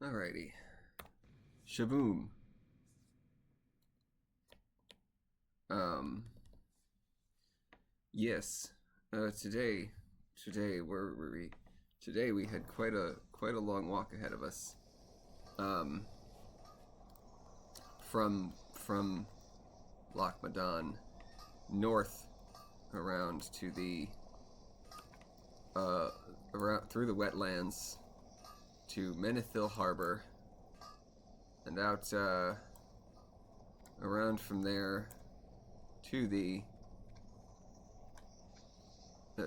Alrighty. Shaboom. Um. Yes. Today where were we? Today we had quite a long walk ahead of us. Um. From Loch Madan north around to the around through the wetlands to Menethil Harbor and out around from there to the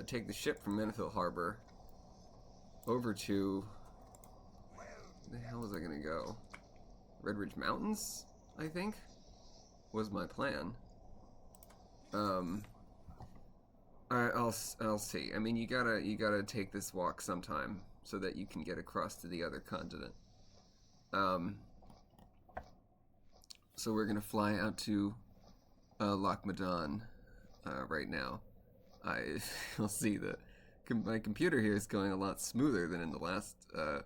take the ship from Menethil Harbor over to where the hell was I gonna go? Red Ridge Mountains, I think, was my plan. I'll see. I mean, you gotta take this walk sometime so that you can get across to the other continent. Um, so we're gonna fly out to Loch Madan right now. You'll see that my computer here is going a lot smoother than in the last, a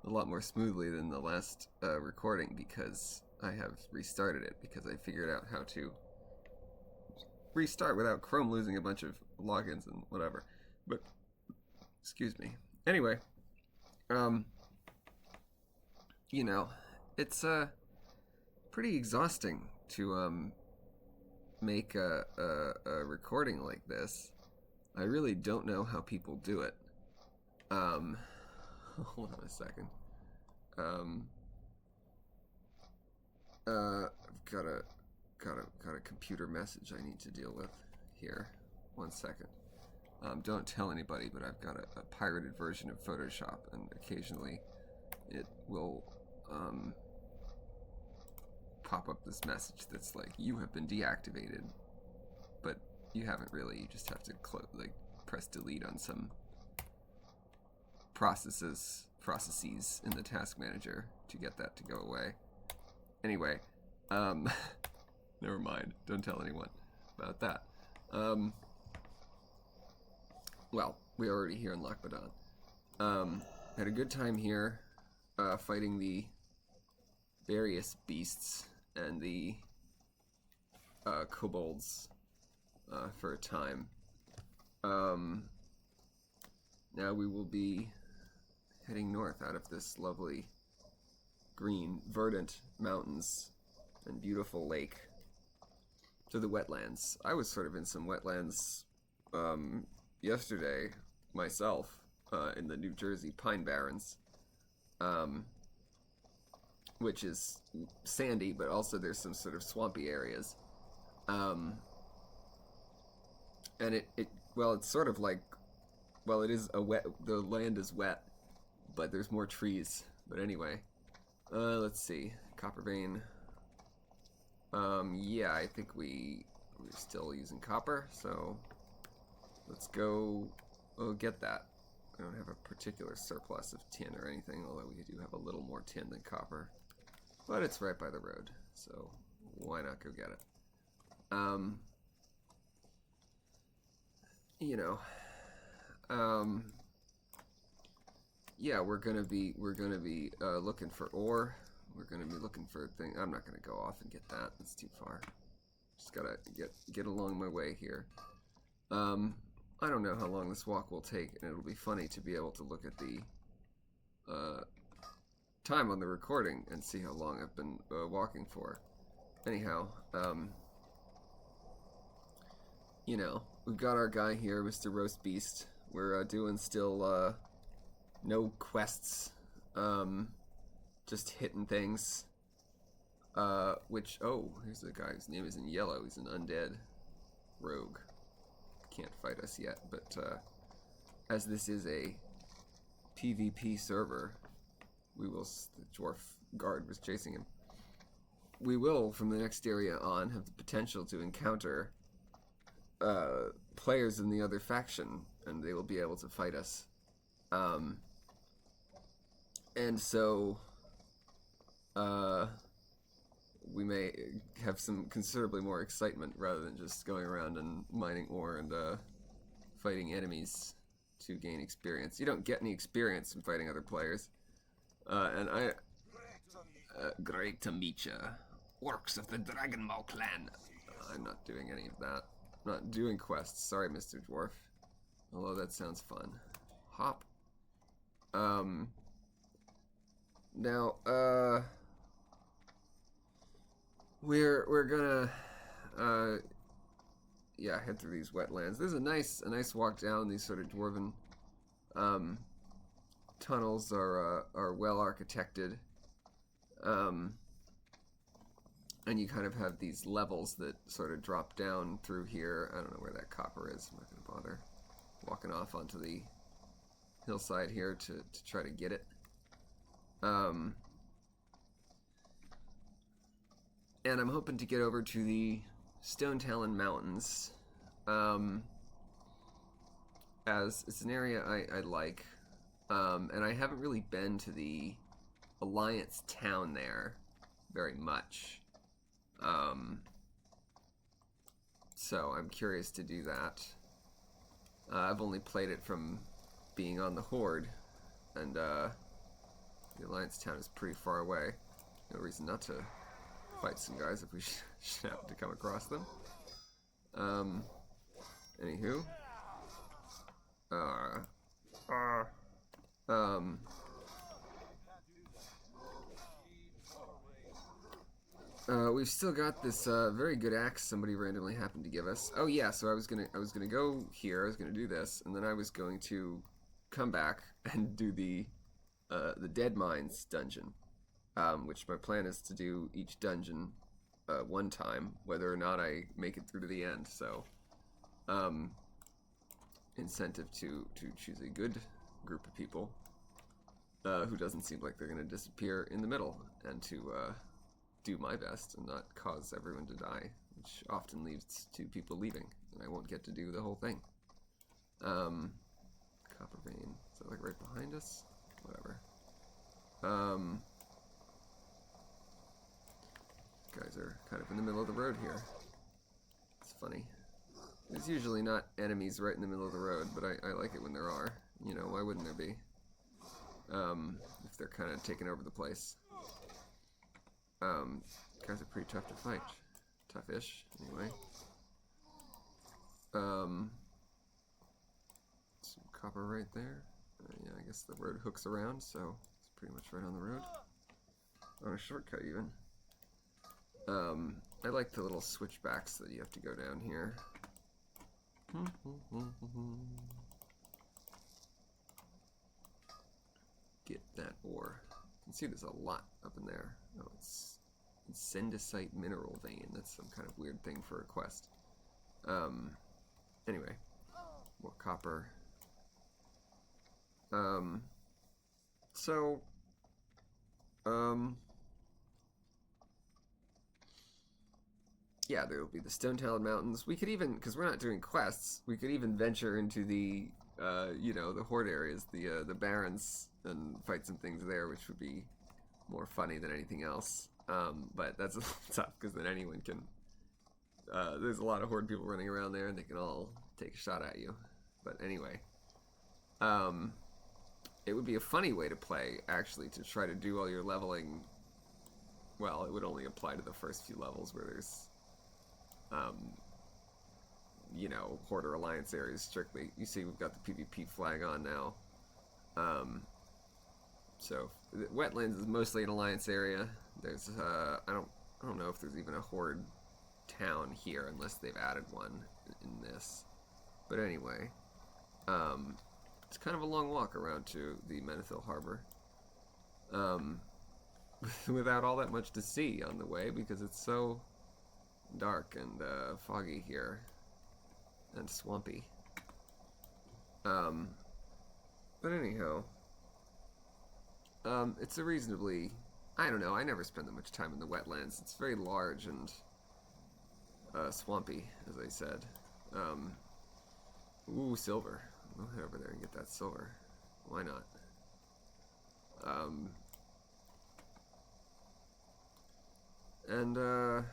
lot more smoothly than the last recording because I have restarted it because I figured out how to restart without Chrome losing a bunch of logins and whatever. But excuse me. Anyway, um, you know, it's pretty exhausting to make a recording like this. I really don't know how people do it. Um, hold on a second. I've got a computer message I need to deal with here. 1 second. Don't tell anybody, but I've got a pirated version of Photoshop, and occasionally it will pop up this message that's like, "You have been deactivated," but you haven't really. You just have to press delete on some processes in the task manager to get that to go away. Anyway, never mind. Don't tell anyone about that. Well, we're already here in Loch Madan. Had a good time here, fighting the various beasts and the kobolds for a time. Now we will be heading north out of this lovely green, verdant mountains and beautiful lake to the wetlands. I was sort of in some wetlands yesterday myself in the New Jersey Pine Barrens, which is sandy, but also there's some sort of swampy areas. And it's sort of like, well, it is the land is wet, but there's more trees. But anyway, let's see, copper vein. Yeah, I think we're still using copper, so let's go get that. I don't have a particular surplus of tin or anything, although we do have a little more tin than copper. But it's right by the road, so why not go get it? You know, yeah, we're gonna be looking for ore. We're gonna be looking for a thing. I'm not gonna go off and get that. That's too far. Just gotta get along my way here. I don't know how long this walk will take, and it'll be funny to be able to look at the time on the recording and see how long I've been walking for. Anyhow, you know, we've got our guy here, Mr. Roastbeast. We're doing still no quests, just hitting things. Which, oh, here's the guy whose name is in yellow. He's an undead rogue. Can't fight us yet, but as this is a PvP server, we will. The dwarf guard was chasing him. We will, from the next area on, have the potential to encounter players in the other faction, and they will be able to fight us. And so, we may have some considerably more excitement rather than just going around and mining ore and fighting enemies to gain experience. You don't get any experience from fighting other players. And great to meet ya. Orcs of the Dragonmaw clan. I'm not doing any of that. I'm not doing quests. Sorry, Mr. Dwarf. Although that sounds fun. Hop. Now, we're gonna, yeah, head through these wetlands. There's a nice walk down. These sort of dwarven, tunnels are well architected. And you kind of have these levels that sort of drop down through here. I don't know where that copper is. I'm not going to bother walking off onto the hillside here to try to get it. And I'm hoping to get over to the Stonetalon Mountains, as it's an area I like. And I haven't really been to the Alliance town there very much. So I'm curious to do that. I've only played it from being on the Horde, and the Alliance town is pretty far away. No reason not to fight some guys if we should happen to come across them. Anywho. We've still got this very good axe somebody randomly happened to give us. Oh yeah, so I was gonna go here. I was gonna do this, and then I was going to come back and do the Dead Mines dungeon, which my plan is to do each dungeon one time, whether or not I make it through to the end. So, incentive to choose a good group of people who doesn't seem like they're gonna disappear in the middle, and to do my best and not cause everyone to die, which often leads to people leaving, and I won't get to do the whole thing. Copper vein. Is that like right behind us? Whatever. Guys are kind of in the middle of the road here. It's funny. There's usually not enemies right in the middle of the road, but I like it when there are. You know, why wouldn't there be? If they're kind of taking over the place. Guys are pretty tough to fight. Tough-ish, anyway. Some copper right there. Yeah, I guess the road hooks around, so it's pretty much right on the road. On a shortcut, even. I like the little switchbacks that you have to go down here. Get that ore. You can see there's a lot up in there. Oh, it's Sendicite mineral vein. That's some kind of weird thing for a quest. Anyway, more copper. Yeah, there will be the Stonetalon Mountains. We could even, because we're not doing quests, we could even venture into the, you know, the Horde areas, the Barrens, and fight some things there, which would be more funny than anything else. But that's a little tough, because then anyone can, there's a lot of Horde people running around there, and they can all take a shot at you. But anyway, it would be a funny way to play, actually, to try to do all your leveling. Well, it would only apply to the first few levels where there's, you know, Horde or Alliance areas strictly. You see we've got the PvP flag on now. So the wetlands is mostly an Alliance area. There's I don't know if there's even a Horde town here unless they've added one in this. But anyway, it's kind of a long walk around to the Menethil Harbor. Without all that much to see on the way because it's so dark and foggy here and swampy. But anyhow, it's a reasonably, I don't know, I never spend that much time in the wetlands. It's very large and swampy, as I said. Ooh, silver. We'll head over there and get that silver. Why not? And I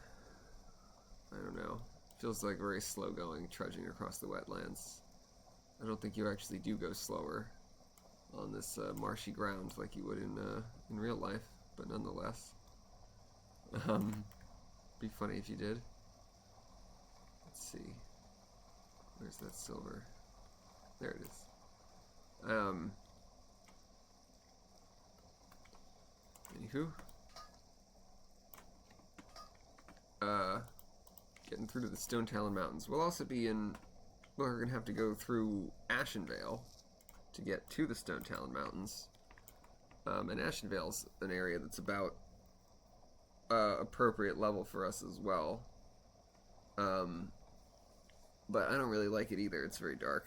don't know. Feels like very slow going, trudging across the wetlands. I don't think you actually do go slower. on this marshy ground like you would in real life, but nonetheless, be funny if you did. Let's see, where's that silver? There it is. Anywho, getting through to the Stonetalon Mountains. We'll also be in. Well, we're gonna have to go through Ashenvale to get to the Stonetalon Mountains. And Ashenvale's an area that's about appropriate level for us as well. But I don't really like it either. It's very dark.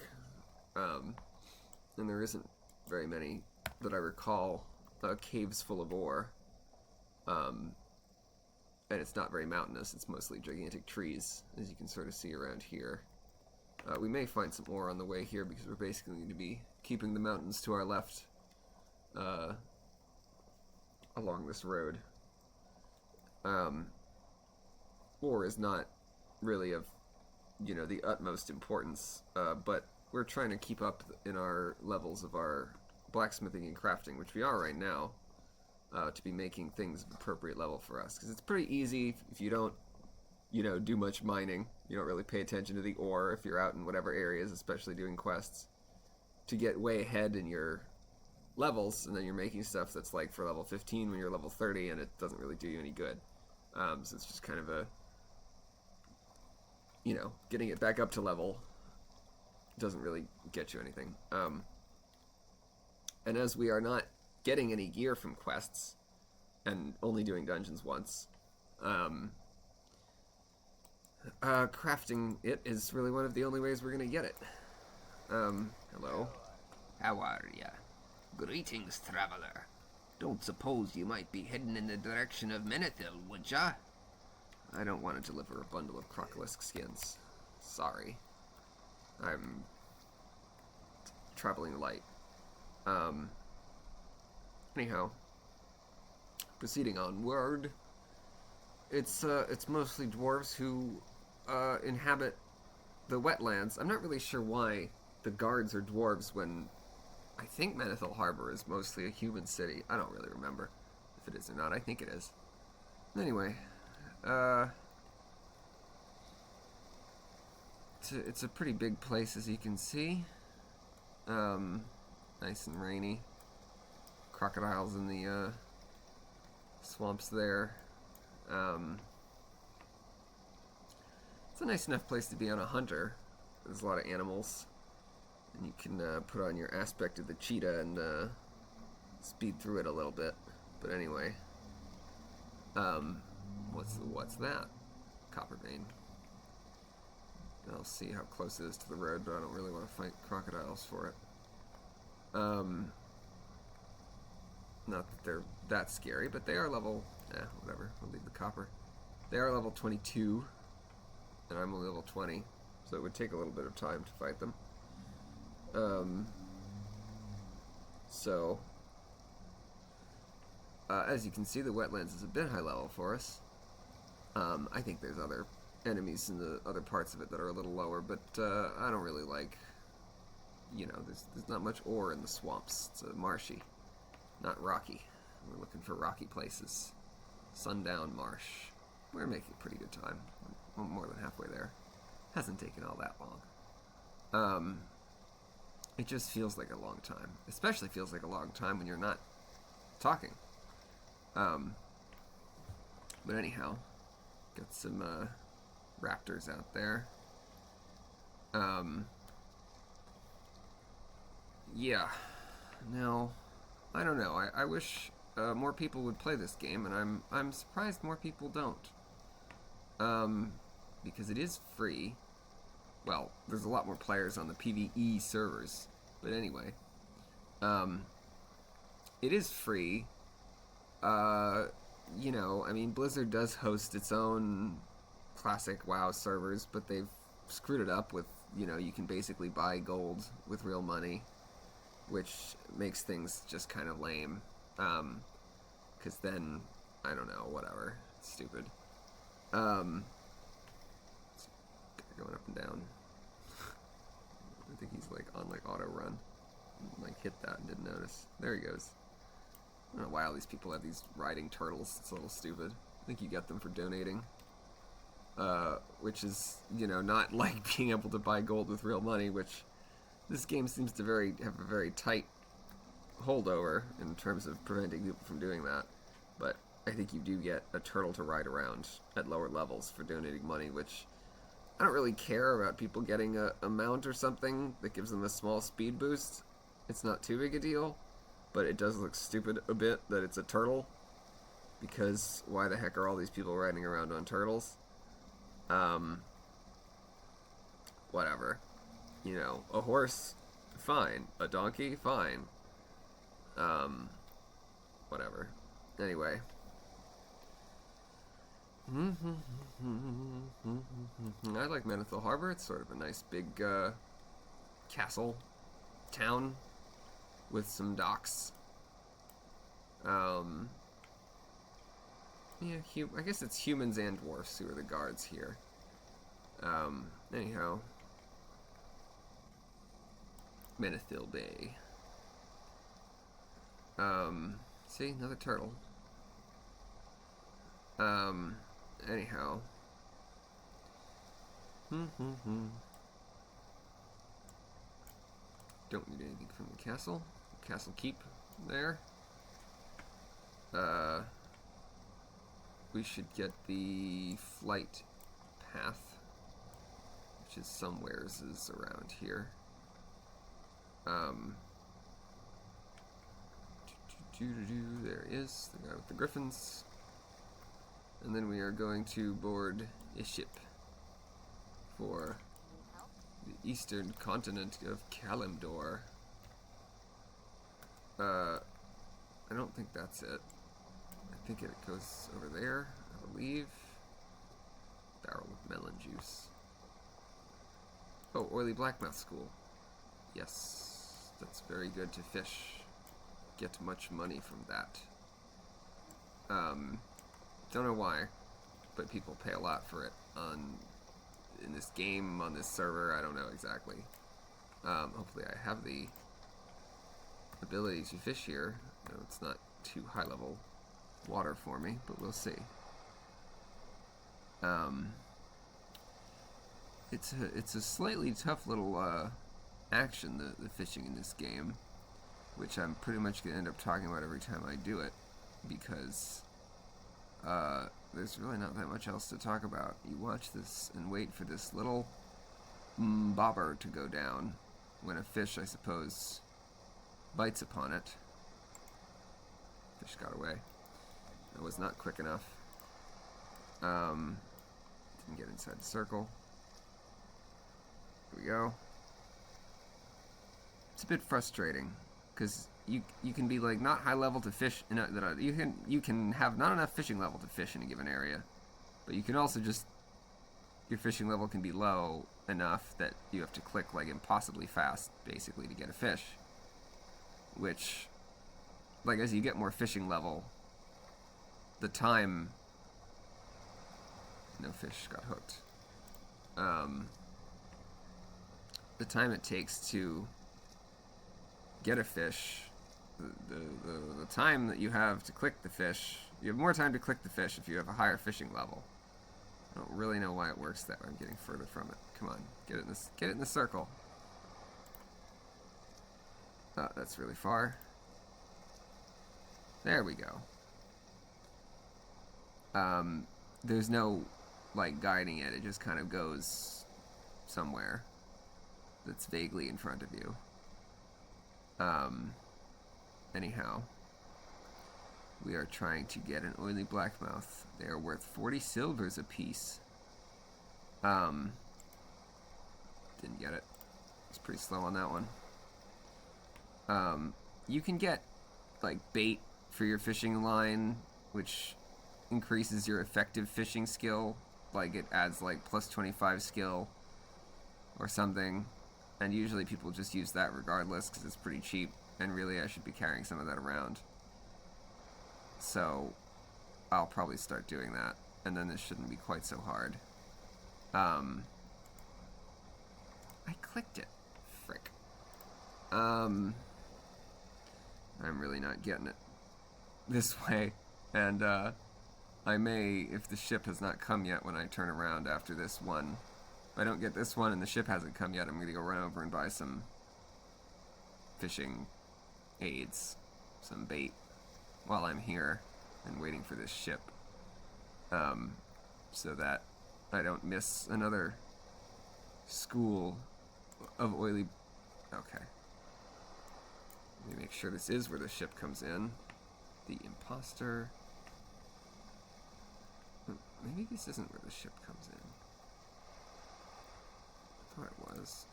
And there isn't very many that I recall caves full of ore. And it's not very mountainous. It's mostly gigantic trees, as you can sort of see around here. We may find some ore on the way here because we're basically going to be keeping the mountains to our left along this road. Ore is not really of, the utmost importance, but we're trying to keep up in our levels of our blacksmithing and crafting, which we are right now, to be making things of appropriate level for us. Because it's pretty easy if you don't, do much mining. You don't really pay attention to the ore if you're out in whatever areas, especially doing quests, to get way ahead in your levels, and then you're making stuff that's like for level 15 when you're level 30, and it doesn't really do you any good. So it's just kind of a, getting it back up to level doesn't really get you anything. And as we are not getting any gear from quests, and only doing dungeons once, crafting it is really one of the only ways we're gonna get it. Hello. How are ya? Greetings, traveler. Don't suppose you might be heading in the direction of Menethil, would ya? I don't want to deliver a bundle of crocolisk skins. Sorry. I'm traveling light. Anyhow, proceeding onward. It's mostly dwarves who inhabit the wetlands. I'm not really sure why the guards are dwarves when I think Menethil Harbor is mostly a human city. I don't really remember if it is or not. I think it is. Anyway, it's a pretty big place, as you can see. Nice and rainy. Crocodiles in the swamps there. It's a nice enough place to be on a hunter. There's a lot of animals, and you can put on your aspect of the cheetah and speed through it a little bit. But anyway, what's that? Copper vein. I'll see how close it is to the road, but I don't really want to fight crocodiles for it. Not that they're that scary, but they are level... whatever. We'll leave the copper. They are level 22, and I'm only level 20, so it would take a little bit of time to fight them. As you can see, the wetlands is a bit high level for us. I think there's other enemies in the other parts of it that are a little lower, but I don't really like... there's not much ore in the swamps. It's marshy, not rocky. We're looking for rocky places. Sundown Marsh. We're making a pretty good time. We're more than halfway there. Hasn't taken all that long. It just feels like a long time. Especially feels like a long time when you're not talking. But anyhow, got some raptors out there. Yeah. Now, I don't know. I wish more people would play this game, and I'm surprised more people don't. Because it is free. Well, there's a lot more players on the PvE servers, but anyway, it is free. Blizzard does host its own classic WoW servers, but they've screwed it up with, you can basically buy gold with real money, which makes things just kind of lame. Because then, I don't know, whatever. It's stupid. Going up and down. I think he's on auto run. like hit that and didn't notice. There he goes. I don't know why all these people have these riding turtles. It's a little stupid. I think you get them for donating. Which is, you know, not like being able to buy gold with real money, which this game seems to have a very tight holdover in terms of preventing people from doing that. But I think you do get a turtle to ride around at lower levels for donating money, which I don't really care about people getting a mount or something that gives them a small speed boost. It's not too big a deal, but it does look stupid a bit that it's a turtle, because why the heck are all these people riding around on turtles? Whatever. You know, a horse, fine. A donkey, fine. Whatever. Anyway. I like Menethil Harbor. It's sort of a nice big castle town with some docks. Yeah, I guess it's humans and dwarfs who are the guards here. Anyhow. Menethil Bay. See, another turtle. Anyhow. Don't need anything from the castle. Castle keep there. We should get the flight path, which is somewheres is around here. There he is, the guy with the griffins. And then we are going to board a ship for the eastern continent of Kalimdor. I don't think that's it. I think it goes over there, I believe. Barrel of melon juice. Oh, Oily Blackmouth School. Yes, that's very good to fish. Get much money from that. Don't know why, but people pay a lot for it in this game, on this server. I don't know exactly. Hopefully I have the ability to fish here. No, it's not too high level water for me, but we'll see. It's a slightly tough little action, the fishing in this game, which I'm pretty much going to end up talking about every time I do it, because there's really not that much else to talk about. You watch this and wait for this little bobber to go down when a fish, I suppose, bites upon it. Fish got away. It was not quick enough. Didn't get inside the circle. Here we go. It's a bit frustrating, because you can be like not high level to fish you can have not enough fishing level to fish in a given area, but you can also just, your fishing level can be low enough that you have to click like impossibly fast basically to get a fish, which, like, as you get more fishing level, the time, no fish got hooked, the time it takes to get a fish, the time that you have to click the fish, you have more time to click the fish if you have a higher fishing level. I don't really know why it works that way. I'm getting further from it. Come on, get it in the circle. Oh, that's really far. There we go. There's no like guiding it. It just kind of goes somewhere that's vaguely in front of you. Anyhow, we are trying to get an oily blackmouth. They are worth 40 silvers apiece. Didn't get it. It's pretty slow on that one. You can get like bait for your fishing line, which increases your effective fishing skill. Like it adds like plus 25 skill or something. And usually people just use that regardless because it's pretty cheap. And really I should be carrying some of that around. So I'll probably start doing that. And then this shouldn't be quite so hard. I clicked it. Frick. I'm really not getting it this way. And I may, if the ship has not come yet when I turn around after this one, if I don't get this one and the ship hasn't come yet, I'm going to go run over and buy some fishing aids, some bait, while I'm here and waiting for this ship, so that I don't miss another school of oily... Okay. Let me make sure this is where the ship comes in. The imposter... Maybe this isn't where the ship comes in. I thought it was.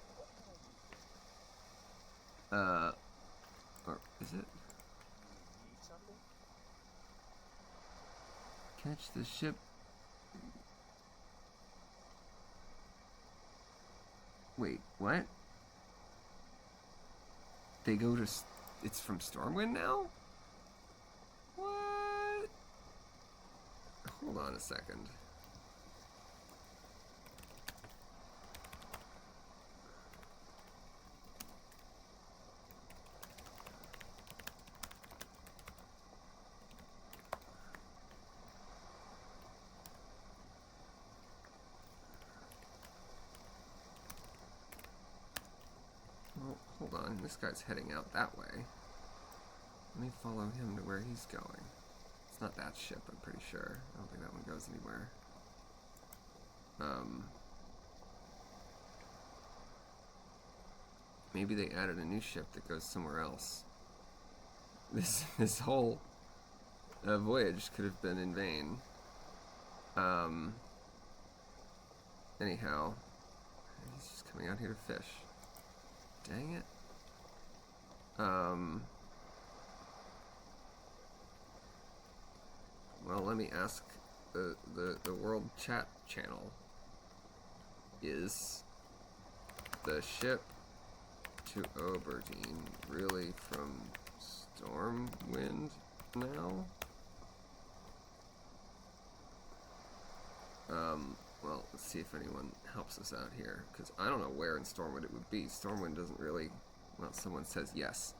Or is it? Catch the ship. Wait, what? They go to... It's from Stormwind now? What? Hold on a second. Well, hold on. This guy's heading out that way. Let me follow him to where he's going. It's not that ship, I'm pretty sure. I don't think that one goes anywhere. Maybe they added a new ship that goes somewhere else. This whole voyage could have been in vain. Anyhow, he's just coming out here to fish. Dang it. Well, let me ask the world chat channel. Is the ship to Oberdeen really from Stormwind now? Well, let's see if anyone helps us out here, because I don't know where in Stormwind it would be. Stormwind doesn't really... Well, someone says yes.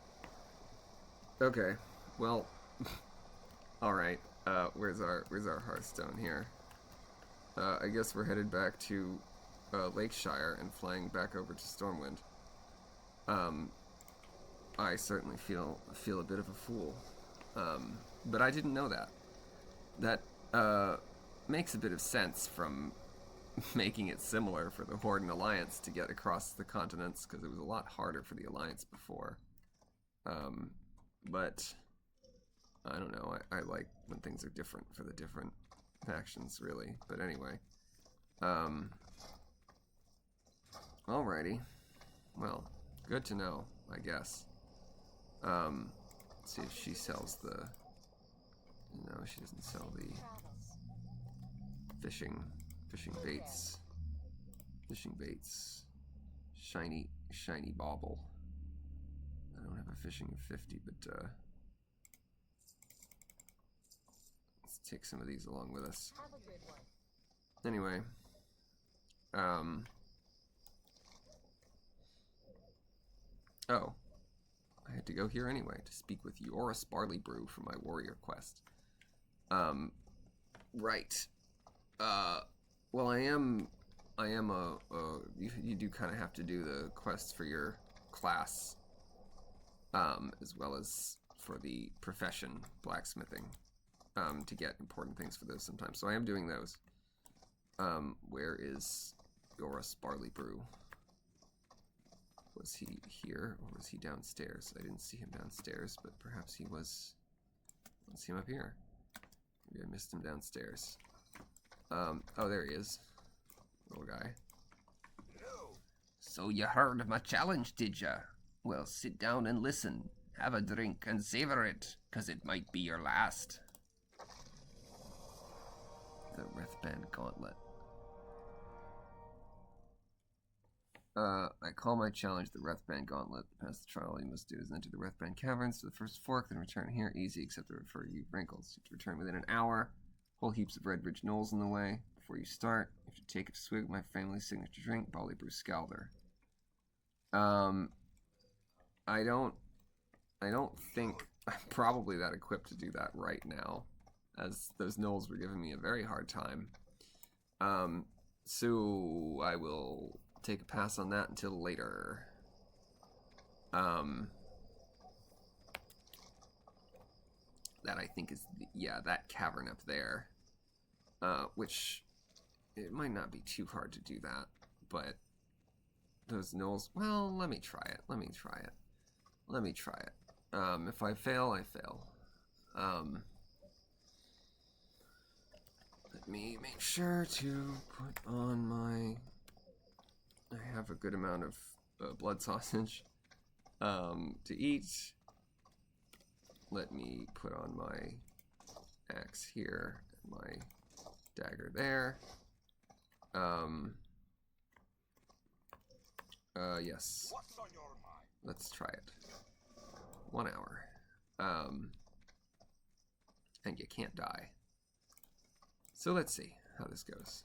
Okay, well... Alright, where's our Hearthstone here? I guess we're headed back to Lakeshire and flying back over to Stormwind. I certainly feel a bit of a fool. But I didn't know that. That makes a bit of sense from making it similar for the Horde and Alliance to get across the continents, because it was a lot harder for the Alliance before. But I don't know, I like when things are different for the different factions, really. But anyway. Alrighty. Well, good to know, I guess. Let's see if she sells the... No, she doesn't sell the fishing baits. Fishing baits. Shiny bauble. I don't have a fishing of 50, but let's take some of these along with us. Anyway, oh, I had to go here anyway to speak with Yoris Barley Brew for my warrior quest. Right. Well, I am you do kind of have to do the quests for your class, as well as for the profession, blacksmithing, to get important things for those sometimes. So I am doing those. Where is Yoris Barley Brew? Was he here, or was he downstairs? I didn't see him downstairs, but perhaps he was... Let's see him up here. Maybe I missed him downstairs. Oh, there he is. Little guy. So you heard of my challenge, did ya? Well, sit down and listen. Have a drink and savor it, 'cause it might be your last. The Wrathband Gauntlet. I call my challenge the Wrathband Gauntlet. To pass the trial, all you must do is enter the Wrathband Caverns to the first fork, then return here. Easy, except for you wrinkles. You have to return within an hour. Whole heaps of red ridge knolls in the way. Before you start, you have to take a swig of my family's signature drink, Barley Brew Scalder. I don't think I'm probably that equipped to do that right now, as those gnolls were giving me a very hard time. So I will take a pass on that until later. That I think is, yeah, that cavern up there. Which, it might not be too hard to do that, but those gnolls, well, let me try it. If I fail, I fail. Let me make sure to put on my... I have a good amount of blood sausage to eat. Let me put on my axe here, and my dagger there. Yes. Let's try it. 1 hour. And you can't die. So let's see how this goes.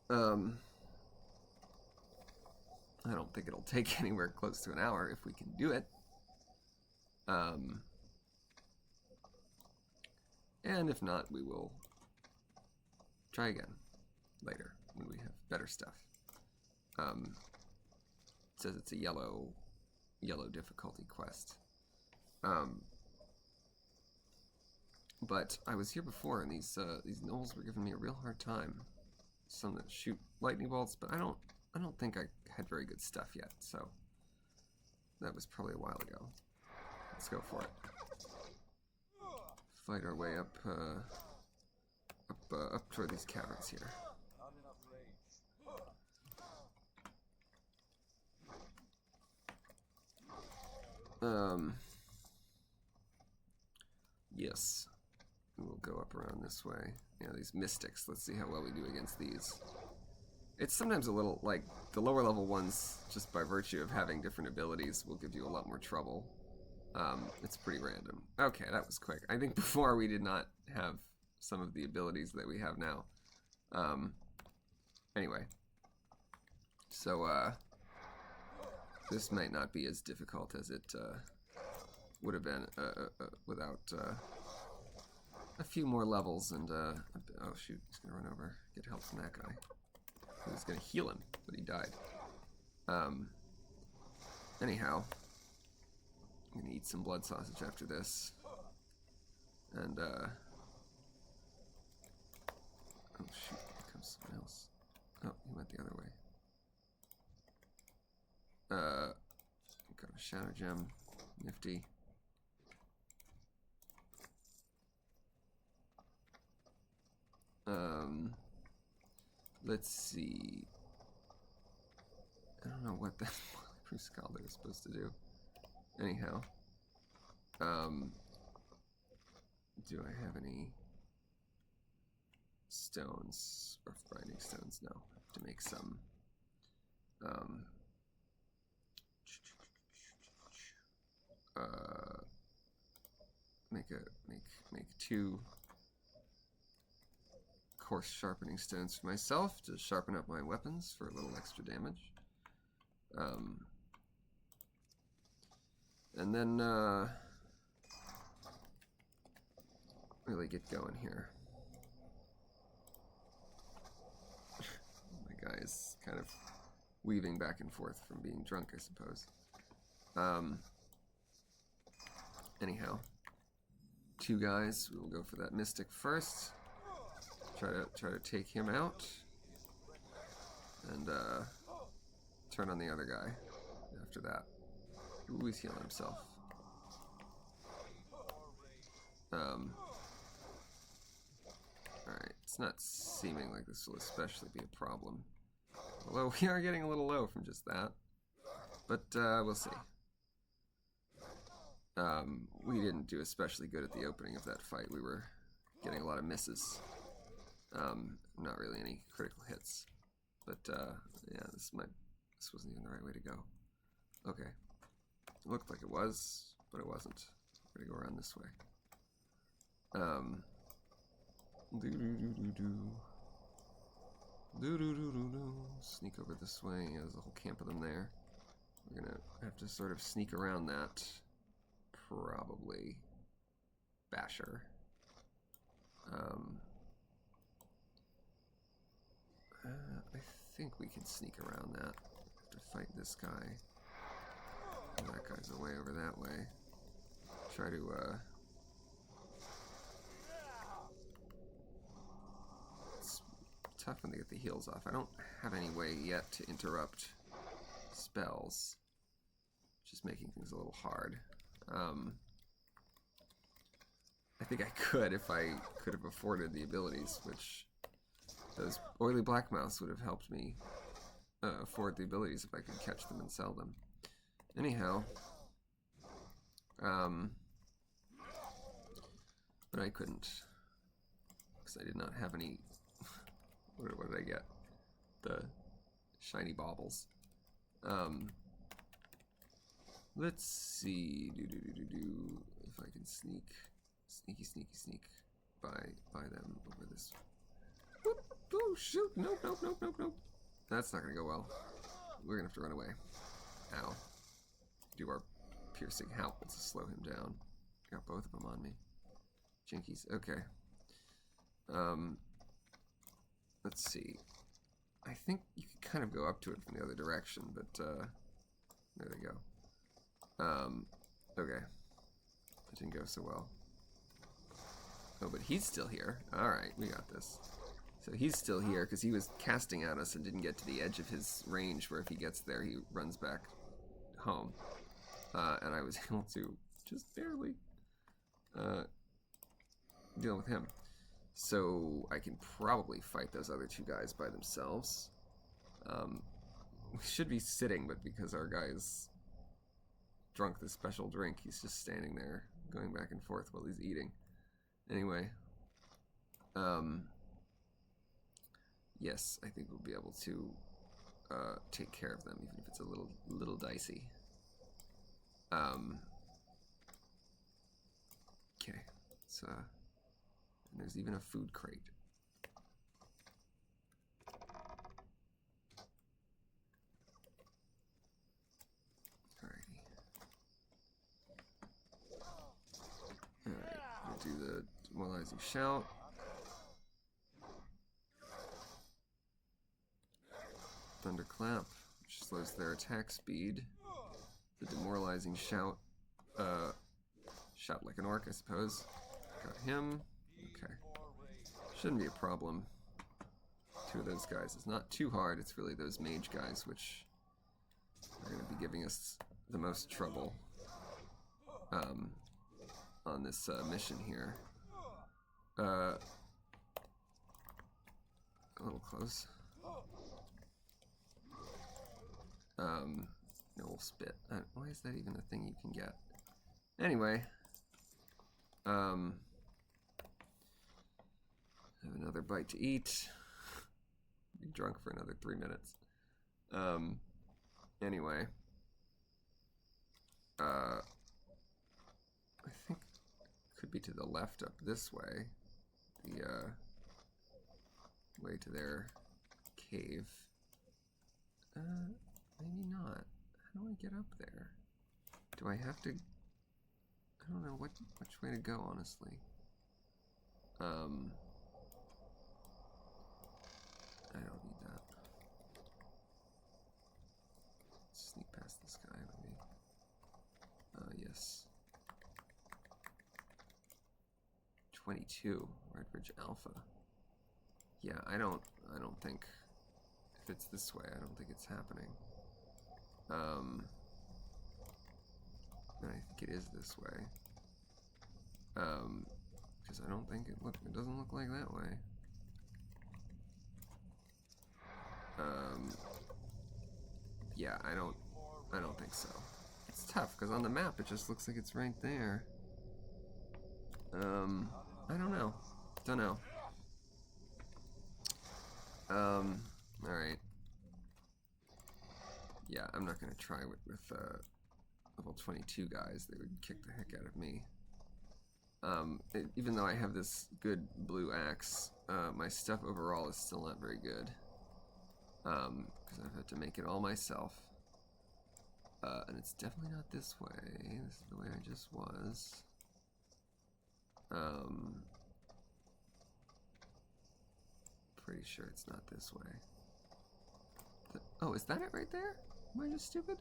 I don't think it'll take anywhere close to an hour if we can do it. And if not, we will try again later when we have better stuff. It says it's a yellow difficulty quest. But I was here before, and these gnolls were giving me a real hard time. Some that shoot lightning bolts, but I don't think I had very good stuff yet. So that was probably a while ago. Let's go for it. Fight our way up toward these caverns here. Yes. We'll go up around this way. Yeah, these mystics. Let's see how well we do against these. It's sometimes a little, like, the lower level ones, just by virtue of having different abilities, will give you a lot more trouble. It's pretty random. Okay, that was quick. I think before we did not have some of the abilities that we have now. Anyway. So, this might not be as difficult as it would have been without a few more levels. And, oh shoot, he's gonna run over. Get help from that guy. I was gonna heal him, but he died. Anyhow. I'm gonna eat some blood sausage after this. And, oh shoot, here comes someone else. Oh, he went the other way. Got a shadow gem. Nifty. Let's see. I don't know what that Bruce Calder is supposed to do. Anyhow. Do I have any stones? Or grinding stones? No. I have to make some. Make 2 coarse sharpening stones for myself to sharpen up my weapons for a little extra damage. And then really get going here. My guy is kind of weaving back and forth from being drunk, I suppose. Anyhow, 2 guys. We will go for that mystic first. Try to take him out, and turn on the other guy after that. Ooh, he's healing himself. Alright, it's not seeming like this will especially be a problem. Although we are getting a little low from just that. But we'll see. We didn't do especially good at the opening of that fight. We were getting a lot of misses. Not really any critical hits. But yeah, this wasn't even the right way to go. Okay. It looked like it was, but it wasn't. We're gonna go around this way. Sneak over this way. Yeah, there's a whole camp of them there. We're gonna have to sort of sneak around that probably Basher. I think we can sneak around that. To fight this guy. And that guy's away over that way. Try to, it's tough when they get the heals off. I don't have any way yet to interrupt spells. Just making things a little hard. I think I could if I could have afforded the abilities, which those oily blackmouths would have helped me afford the abilities if I could catch them and sell them. Anyhow, but I couldn't because I did not have any. What did I get? The shiny baubles. Let's see. If I can sneak by them over this. Oh shoot! Nope. That's not gonna go well. We're gonna have to run away. Ow. Do our piercing howl to slow him down. Got both of them on me. Jinkies. Okay. Let's see. I think you can kind of go up to it from the other direction, but there they go. Okay. That didn't go so well. Oh, but he's still here. Alright, we got this. So he's still here because he was casting at us and didn't get to the edge of his range where if he gets there, he runs back home. And I was able to just barely deal with him. So I can probably fight those other two guys by themselves. We should be sitting, but because our guy is drunk this special drink, he's just standing there going back and forth while he's eating. Anyway, yes, I think we'll be able to take care of them, even if it's a little dicey. Okay, so and there's even a food crate. Alright, we'll do the demoralizing shout. Thunderclap, which slows their attack speed. The demoralizing shout. Shout like an orc, I suppose. Got him. Okay. Shouldn't be a problem. Two of those guys. It's not too hard. It's really those mage guys which are going to be giving us the most trouble on this mission here. A little close. No spit. Why is that even a thing you can get? Anyway, have another bite to eat. Be drunk for another 3 minutes. Anyway, I think it could be to the left up this way. The way to their cave. Maybe not. How do I get up there? Do I have to? I don't know which way to go, honestly. I don't need that. Sneak past this guy, maybe. Yes. 22, Redbridge Alpha. Yeah, I don't think if it's this way, I don't think it's happening. And I think it is this way. Because I don't think it doesn't look like that way. Yeah, I don't think so. It's tough because on the map it just looks like it's right there. I don't know. Alright. Yeah, I'm not gonna try with level 22 guys. They would kick the heck out of me. Even though I have this good blue axe, my stuff overall is still not very good. Because I've had to make it all myself. And it's definitely not this way. This is the way I just was. Pretty sure it's not this way. Oh, is that it right there? Am I just stupid?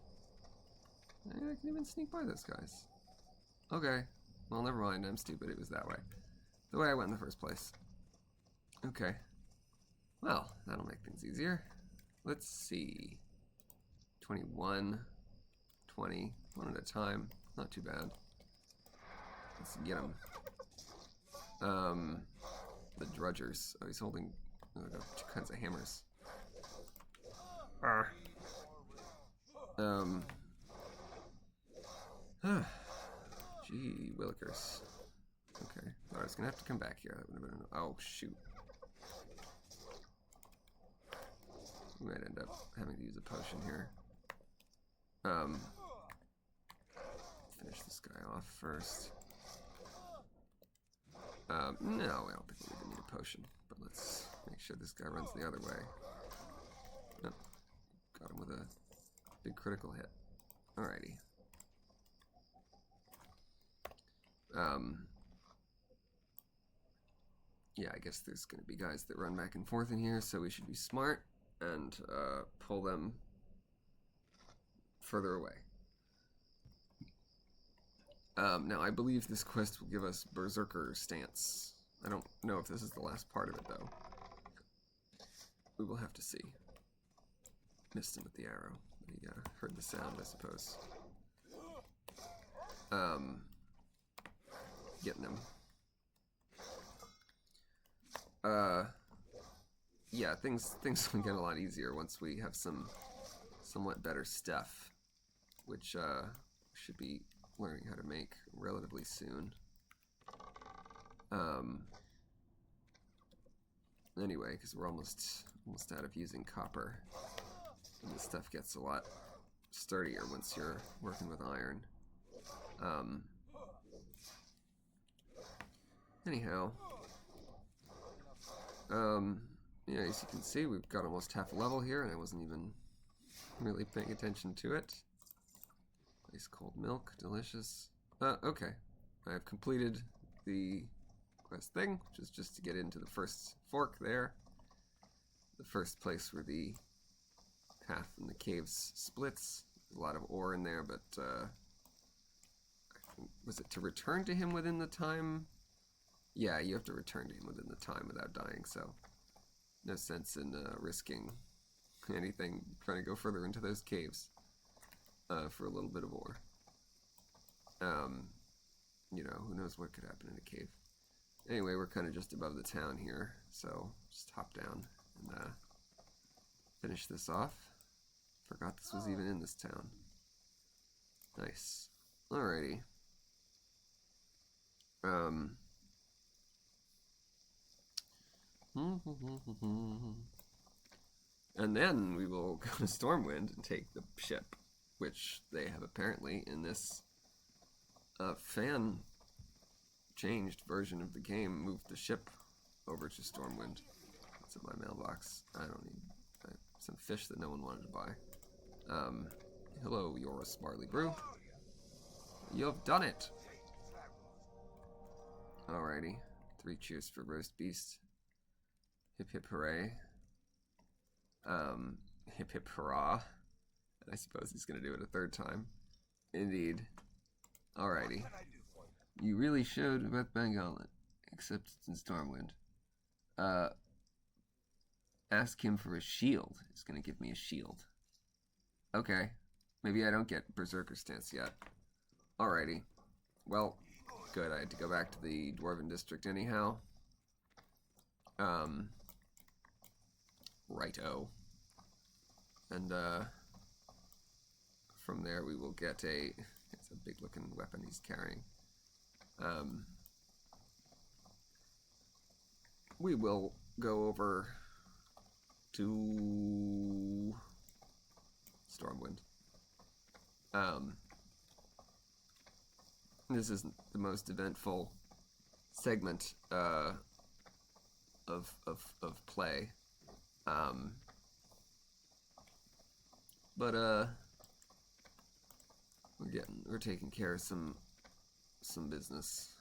I can even sneak by those guys. Okay. Well, never mind. I'm stupid. It was that way. The way I went in the first place. Okay. Well, that'll make things easier. Let's see. 21, 20, one at a time. Not too bad. Let's get him. The drudgers. Oh, he's holding two kinds of hammers. Gee, willikers. Okay, thought I was gonna have to come back here. That would have been. Oh shoot. We might end up having to use a potion here. Finish this guy off first. No, I don't think we even need a potion. But let's make sure this guy runs the other way. Nope. Got him with a big critical hit. Alrighty. Yeah, I guess there's going to be guys that run back and forth in here, so we should be smart and pull them further away. Now, I believe this quest will give us Berserker Stance. I don't know if this is the last part of it, though. We will have to see. Missed him with the arrow. He heard the sound, I suppose. Getting him. Yeah, things will get a lot easier once we have some somewhat better stuff, which should be learning how to make relatively soon. Anyway, because we're almost out of using copper, and this stuff gets a lot sturdier once you're working with iron. Anyhow, yeah, as you can see, we've got almost half a level here, and I wasn't even really paying attention to it. Ice cold milk, delicious. Okay, I have completed the quest thing, which is just to get into the first fork there. The first place where the path in the caves splits. There's a lot of ore in there, but was it to return to him within the time? Yeah, you have to return to him within the time without dying, so no sense in risking anything trying to go further into those caves for a little bit of ore. You know, who knows what could happen in a cave. Anyway, we're kind of just above the town here, so just hop down and finish this off. Forgot this was even in this town. Nice. Alrighty. And then we will go to Stormwind and take the ship, which they have apparently in this fan-changed version of the game moved the ship over to Stormwind. What's in my mailbox? I don't need some fish that no one wanted to buy. Hello, Yoris Barley Brew. You've done it! Alrighty. 3 cheers for roastbeast. Hip hip hooray. Hip hip hurrah. And I suppose he's gonna do it a third time. Indeed. Alrighty. You really showed about Bengalan, except it's in Stormwind. Ask him for a shield. He's gonna give me a shield. Okay. Maybe I don't get Berserker Stance yet. Alrighty. Well, good. I had to go back to the Dwarven District anyhow. Righto. And, from there we will get it's a big looking weapon he's carrying. We will go over to Stormwind. This isn't the most eventful segment of play, but we're taking care of some business.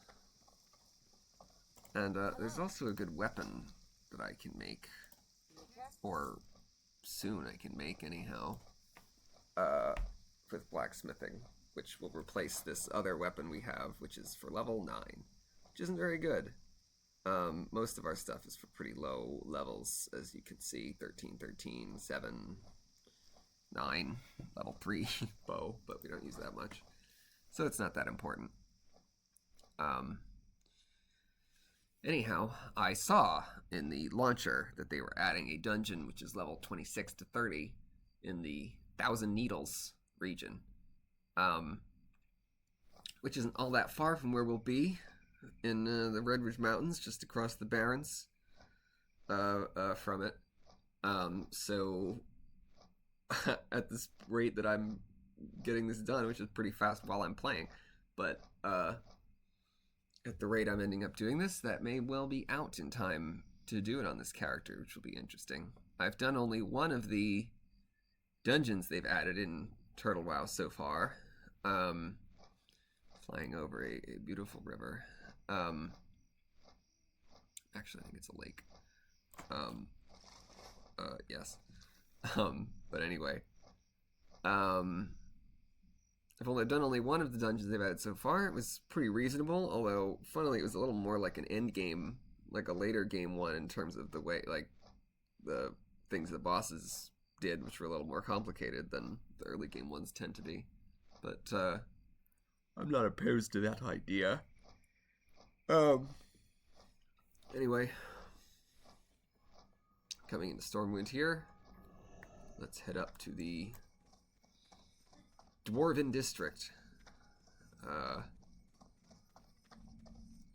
And there's also a good weapon that I can make, or soon I can make anyhow, with blacksmithing, which will replace this other weapon we have, which is for level 9, which isn't very good. Most of our stuff is for pretty low levels, as you can see, 13, 13, 7, 9, level 3 bow, but we don't use that much. So it's not that important. Anyhow, I saw in the launcher that they were adding a dungeon which is level 26 to 30 in the Thousand Needles region, which isn't all that far from where we'll be in the Redridge Mountains, just across the Barrens from it. So at this rate that I'm getting this done, which is pretty fast while I'm playing, but at the rate I'm ending up doing this, that may well be out in time to do it on this character, which will be interesting. I've done only one of the dungeons they've added in Turtle WoW so far, flying over a beautiful river. Actually, I think it's a lake. Yes. But anyway, I've done only one of the dungeons they've added so far. It was pretty reasonable, although, funnily, it was a little more like an end game, like a later game one in terms of the way, like, the things the bosses did, which were a little more complicated than the early game ones tend to be. But, I'm not opposed to that idea. Anyway, coming into Stormwind here, let's head up to the Dwarven District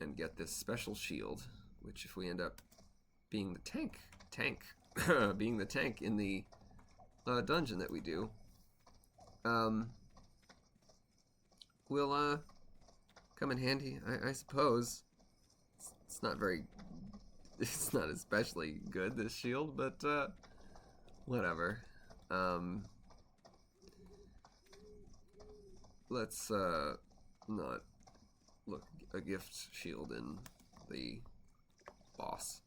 and get this special shield, which if we end up being the tank being the tank in the dungeon that we do, will come in handy, I suppose. It's not especially good, this shield, but whatever. Let's not look a gift shield in the boss,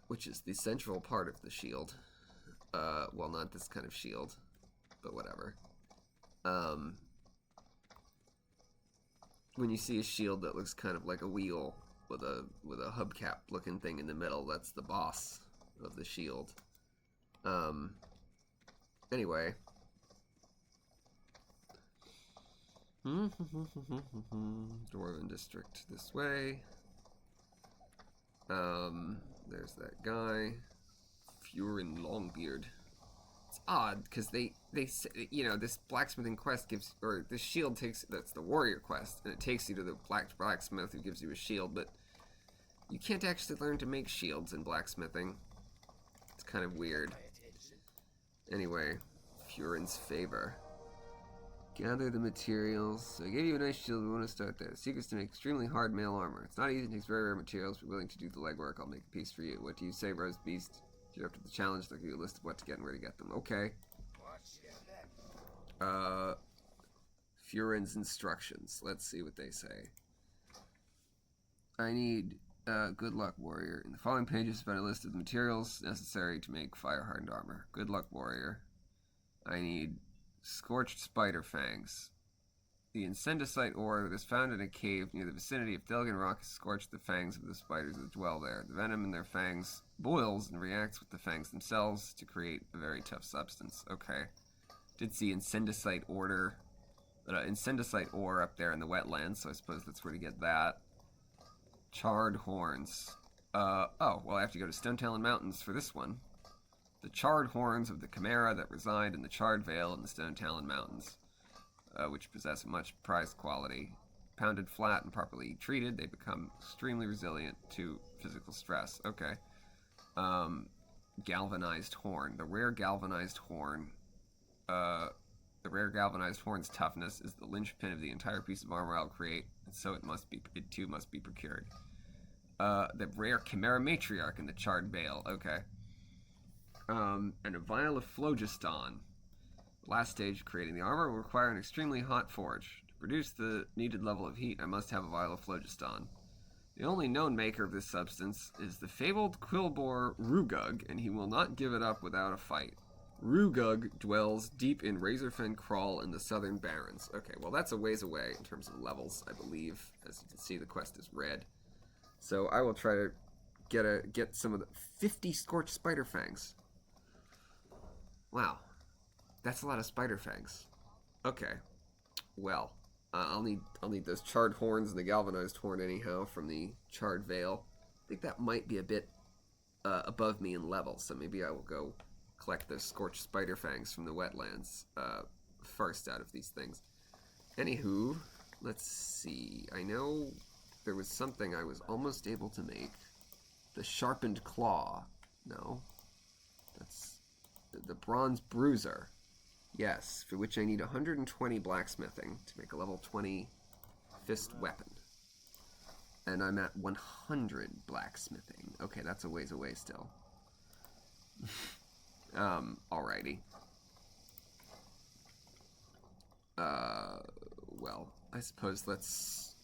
which is the central part of the shield. Well, not this kind of shield, but whatever. When you see a shield that looks kind of like a wheel with a hubcap looking thing in the middle, that's the boss of the shield. Anyway. Dwarven District this way. There's that guy, Furin Longbeard. It's odd because they this blacksmithing quest gives, or this shield takes, that's the warrior quest, and it takes you to the blacksmith who gives you a shield, but you can't actually learn to make shields in blacksmithing. It's kind of weird. Anyway, Furin's favor. Gather the materials. I gave you a nice shield. We want to start there. The secret's to make extremely hard mail armor. It's not easy. It takes very rare materials. We're willing to do the legwork. I'll make a piece for you. What do you say, roastbeast? If you're up to the challenge, they'll give you a list of what to get and where to get them. Okay. Furin's instructions. Let's see what they say. I need good luck, warrior. In the following pages, find a list of the materials necessary to make fire-hardened armor. Good luck, warrior. I need scorched spider fangs. The incendicite ore that is found in a cave near the vicinity of Delgan Rock has scorched the fangs of the spiders that dwell there. The venom in their fangs boils and reacts with the fangs themselves to create a very tough substance. Okay. Did see incendicite ore up there in the wetlands, so I suppose that's where to get that. Charred horns. Oh, well, I have to go to Stonetalon Mountains for this one. The charred horns of the Chimera that reside in the Charred Vale in the Stonetalon Mountains, which possess much prized quality. Pounded flat and properly treated, they become extremely resilient to physical stress. Okay. Galvanized horn. The rare galvanized horn's toughness is the linchpin of the entire piece of armor I'll create, and so it too must be procured. The rare Chimera matriarch in the Charred Vale. Okay. And a vial of phlogiston. The last stage of creating the armor will require an extremely hot forge. To produce the needed level of heat, I must have a vial of phlogiston. The only known maker of this substance is the fabled Quillbore Rugug, and he will not give it up without a fight. Rugug dwells deep in Razorfen Crawl in the Southern Barrens. Okay, well that's a ways away in terms of levels, I believe. As you can see, the quest is red. So I will try to get some of the 50 Scorched Spider Fangs. Wow, that's a lot of Spider Fangs. Okay, well, I'll need those charred horns and the galvanized horn anyhow from the charred veil. I think that might be a bit above me in level, so maybe I will go collect those Scorched Spider Fangs from the wetlands first out of these things. Anywho, let's see. I know there was something I was almost able to make. The Sharpened Claw. No. That's the Bronze Bruiser. Yes, for which I need 120 blacksmithing to make a level 20 fist weapon. And I'm at 100 blacksmithing. Okay, that's a ways away still. Alrighty. Well, I suppose let's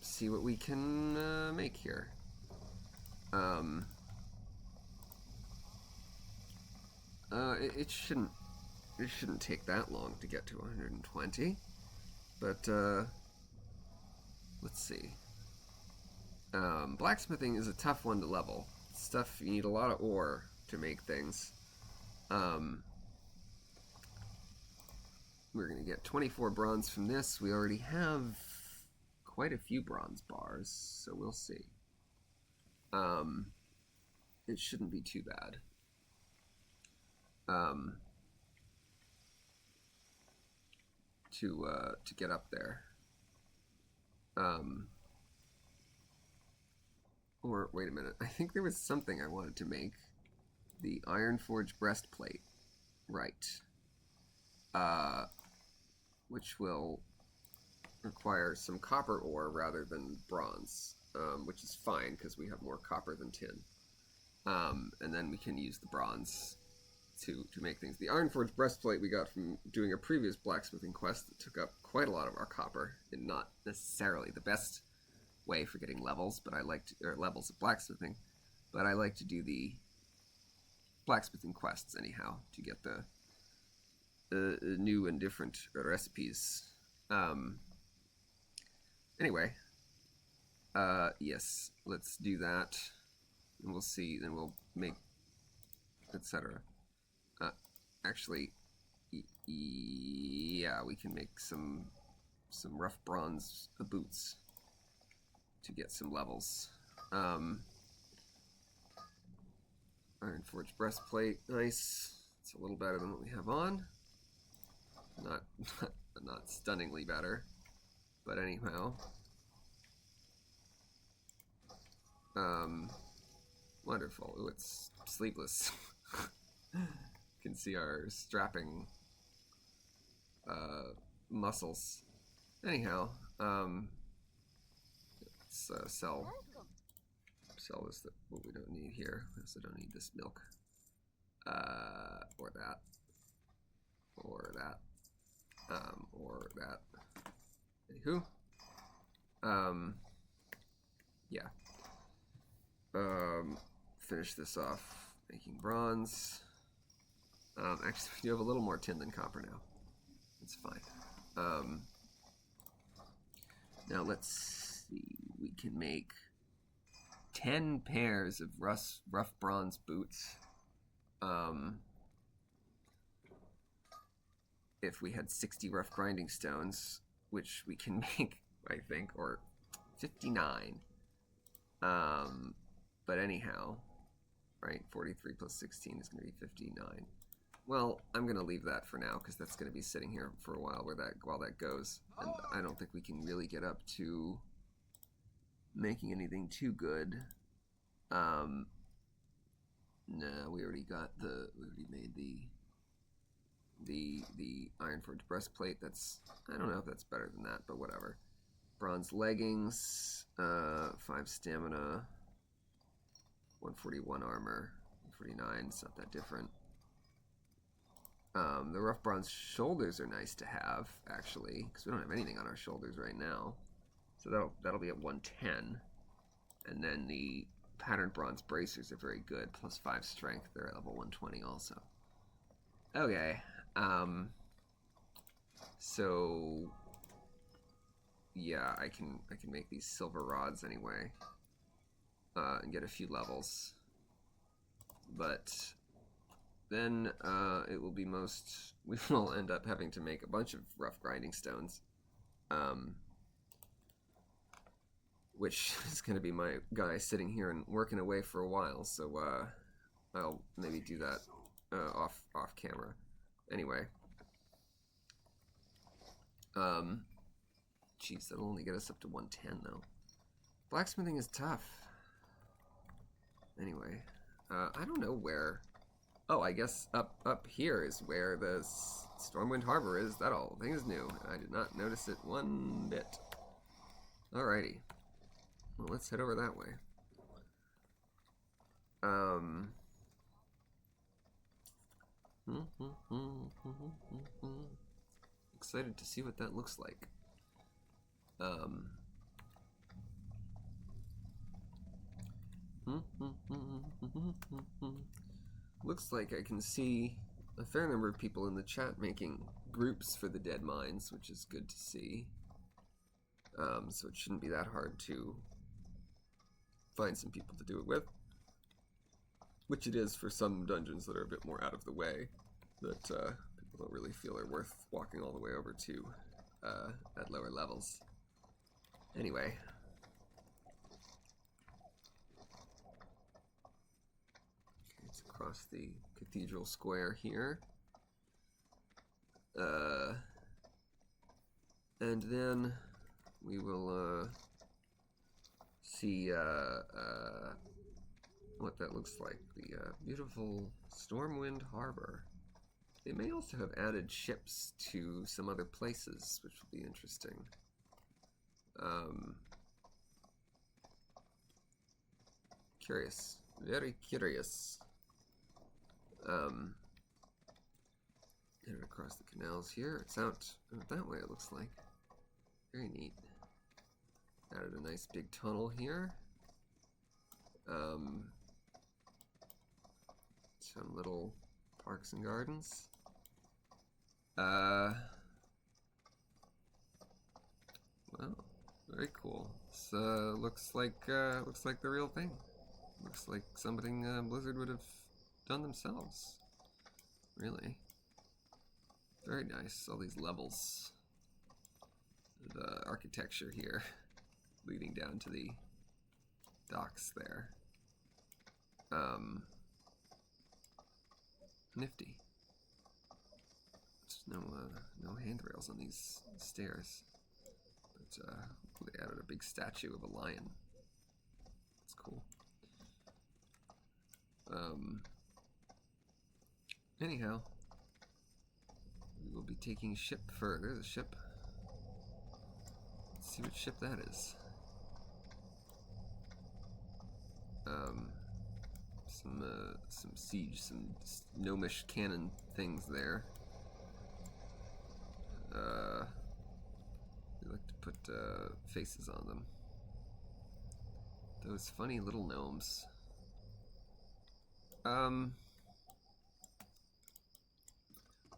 see what we can make here. It shouldn't take that long to get to 120, but let's see. Blacksmithing is a tough one to level. Stuff, you need a lot of ore to make things. We're gonna get 24 bronze from this. We already have quite a few bronze bars, so we'll see. It shouldn't be too bad. To get up there. Or wait a minute. I think there was something I wanted to make. The Ironforge breastplate, right? Which will require some copper ore rather than bronze, which is fine because we have more copper than tin. And then we can use the bronze to make things. The Ironforge breastplate we got from doing a previous blacksmithing quest that took up quite a lot of our copper, and not necessarily the best way for getting levels, but I like to, or levels of blacksmithing, but I like to do the blacksmithing quests anyhow to get the new and different recipes. Anyway, yes, let's do that, and we'll see. Then we'll make, etc. Actually, yeah, we can make some rough bronze boots to get some levels. Ironforge breastplate, nice. It's a little better than what we have on. Not stunningly better, but anyhow. Wonderful. Ooh, it's sleeveless. You can see our strapping muscles. Anyhow, let's sell this what we don't need here. I also don't need this milk, or that, or that, or that. Anywho, yeah. Finish this off making bronze. Actually, we do have a little more tin than copper now. It's fine. Now let's see. We can make 10 pairs of rough bronze boots. If we had 60 rough grinding stones, which we can make, I think, or 59. But anyhow, right? 43 plus 16 is going to be 59. Well, I'm going to leave that for now because that's going to be sitting here for a while while that goes. And I don't think we can really get up to making anything too good. No, we already made the Ironforge breastplate. That's, I don't know if that's better than that, but whatever. Bronze leggings, 5 stamina, 141 armor, 149, it's not that different. The rough bronze shoulders are nice to have, actually, because we don't have anything on our shoulders right now. So that'll be at 110. And then the patterned bronze bracers are very good, plus 5 strength. They're at level 120 also. Okay. So yeah, I can make these silver rods anyway, and get a few levels. But then it will be we will end up having to make a bunch of rough grinding stones, which is going to be my guy sitting here and working away for a while. So I'll maybe do that off camera. Anyway, geez, that'll only get us up to 110 though. Blacksmithing is tough. Anyway, I don't know where. Oh, I guess up here is where the Stormwind Harbor is. That all thing is new. I did not notice it one bit. Alrighty. Well, let's head over that way. Excited to see what that looks like. Looks like I can see a fair number of people in the chat making groups for the dead mines, which is good to see. So it shouldn't be that hard to find some people to do it with, which it is for some dungeons that are a bit more out of the way, that people don't really feel are worth walking all the way over to at lower levels. Anyway. It's across the cathedral square here. And then we will see what that looks like. The beautiful Stormwind Harbor. They may also have added ships to some other places, which will be interesting. Curious. Very curious. Headed across the canals here. It's out that way, it looks like. Very neat. Added a nice big tunnel here. Some little parks and gardens. Well, very cool. So looks like the real thing. Looks like something Blizzard would have done themselves. Really. Very nice. All these levels. The architecture here leading down to the docks there. Nifty. There's no handrails on these stairs. But they added a big statue of a lion. That's cool. Anyhow, we will be taking ship for. There's a ship. Let's see what ship that is. Some siege, some gnomish cannon things there. We like to put faces on them. Those funny little gnomes.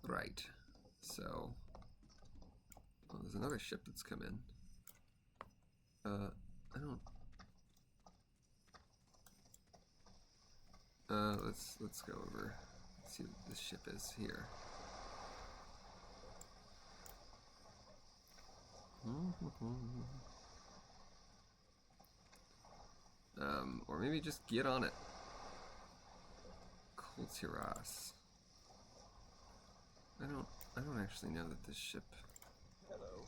Right. So, well, there's another ship that's come in. I don't. Let's go over. Let's see what this ship is here. Or maybe just get on it. Kultiras. I don't actually know that this ship. Hello.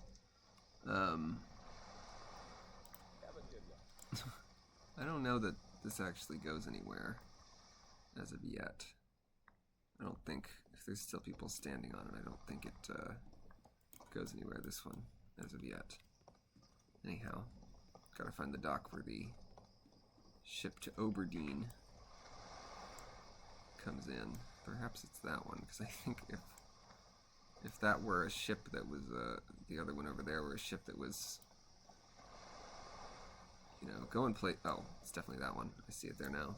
I don't know that this actually goes anywhere as of yet. I don't think, if there's still people standing on it, I don't think it goes anywhere, this one, as of yet. Anyhow, gotta find the dock for the ship to Oberdeen comes in. Perhaps it's that one, because I think if If that were a ship that was, the other one over there were a ship that was, you know, go and play. Oh, it's definitely that one. I see it there now.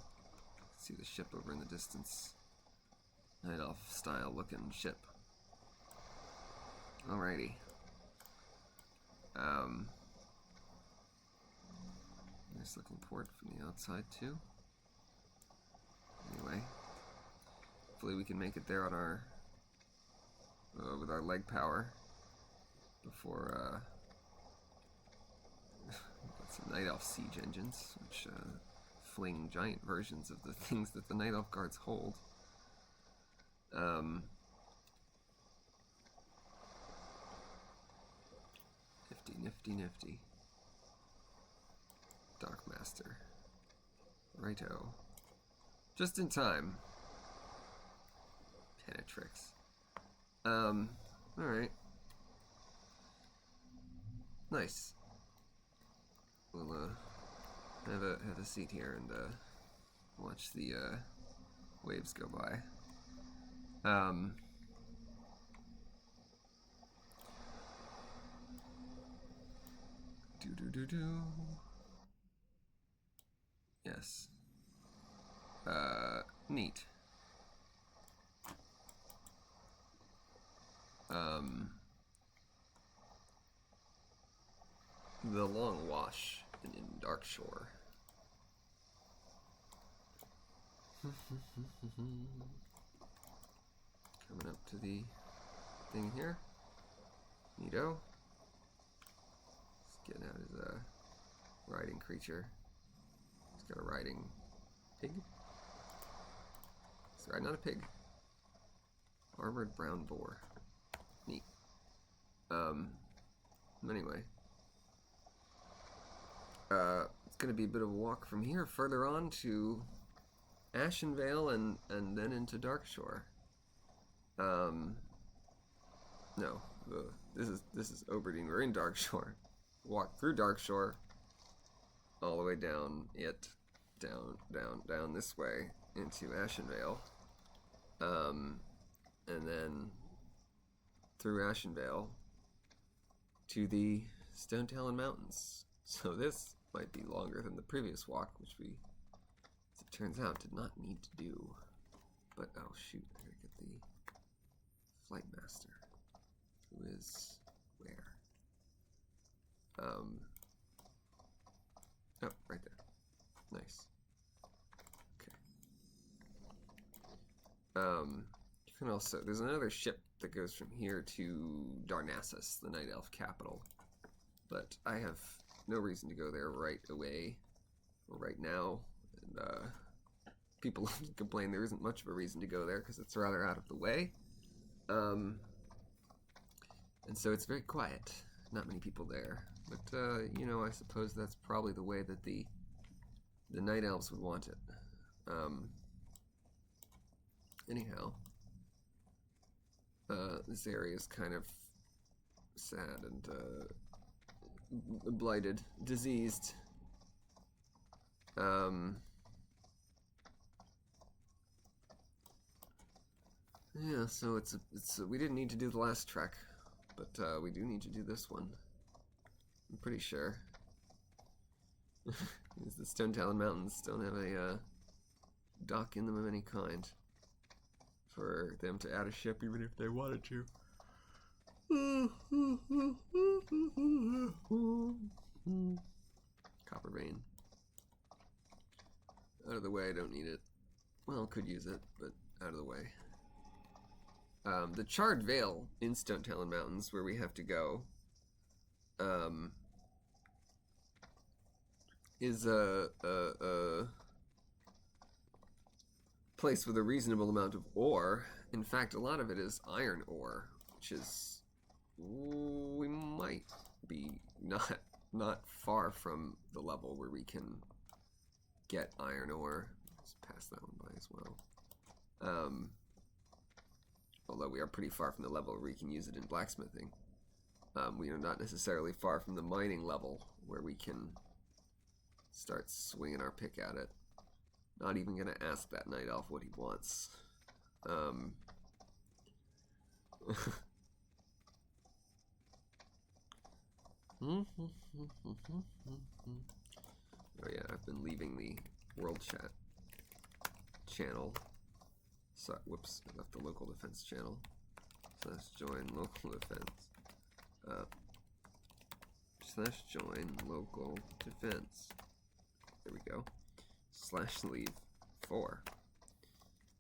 See the ship over in the distance. Night Elf style looking ship. Alrighty. Nice looking port from the outside too. Anyway, hopefully we can make it there on our with our leg power before some Night Elf siege engines, which fling giant versions of the things that the Night Elf guards hold. Nifty, nifty, nifty. Dockmaster. Righto. Just in time. Penetrix. Alright. Nice. We'll, have a seat here and, watch the, waves go by. Do. Yes. Neat. The Long Wash in Dark Shore. Coming up to the thing here. Neato. He's getting out his riding creature. He's got a riding pig. He's riding on a pig. Armored brown boar. Neat. Anyway. It's gonna be a bit of a walk from here further on to Ashenvale and then into Darkshore. No, this is Oberdeen. We're in Darkshore. Walk through Darkshore, all the way down down this way into Ashenvale, and then through Ashenvale to the Stonetalon Mountains. So this might be longer than the previous walk, which we, as it turns out, did not need to do. But oh shoot, I gotta get the Flight Master, who is where? Oh, right there. Nice. Okay. You can also, there's another ship that goes from here to Darnassus, the Night Elf capital, but I have no reason to go there right away or right now. And people complain there isn't much of a reason to go there because it's rather out of the way. And so it's very quiet. Not many people there. But, you know, I suppose that's probably the way that the Night Elves would want it. Anyhow, this area is kind of sad and blighted, diseased. Yeah, so it's we didn't need to do the last trek, but we do need to do this one. I'm pretty sure. Because the Stonetalon Mountains don't have a dock in them of any kind for them to add a ship, even if they wanted to. Copper vein. Out of the way, I don't need it. Well, could use it, but out of the way. The Charred Vale in Stonetalon Mountains, where we have to go, is a place with a reasonable amount of ore. In fact, a lot of it is iron ore, which is, we might be not far from the level where we can get iron ore. Let's pass that one by as well. Although we are pretty far from the level where we can use it in blacksmithing. We are not necessarily far from the mining level where we can start swinging our pick at it. Not even going to ask that Night Elf what he wants. Oh yeah, I've been leaving the world chat channel. So, whoops, I left the local defense channel. So let's join local defense. Slash join local defense. There we go. Slash leave 4.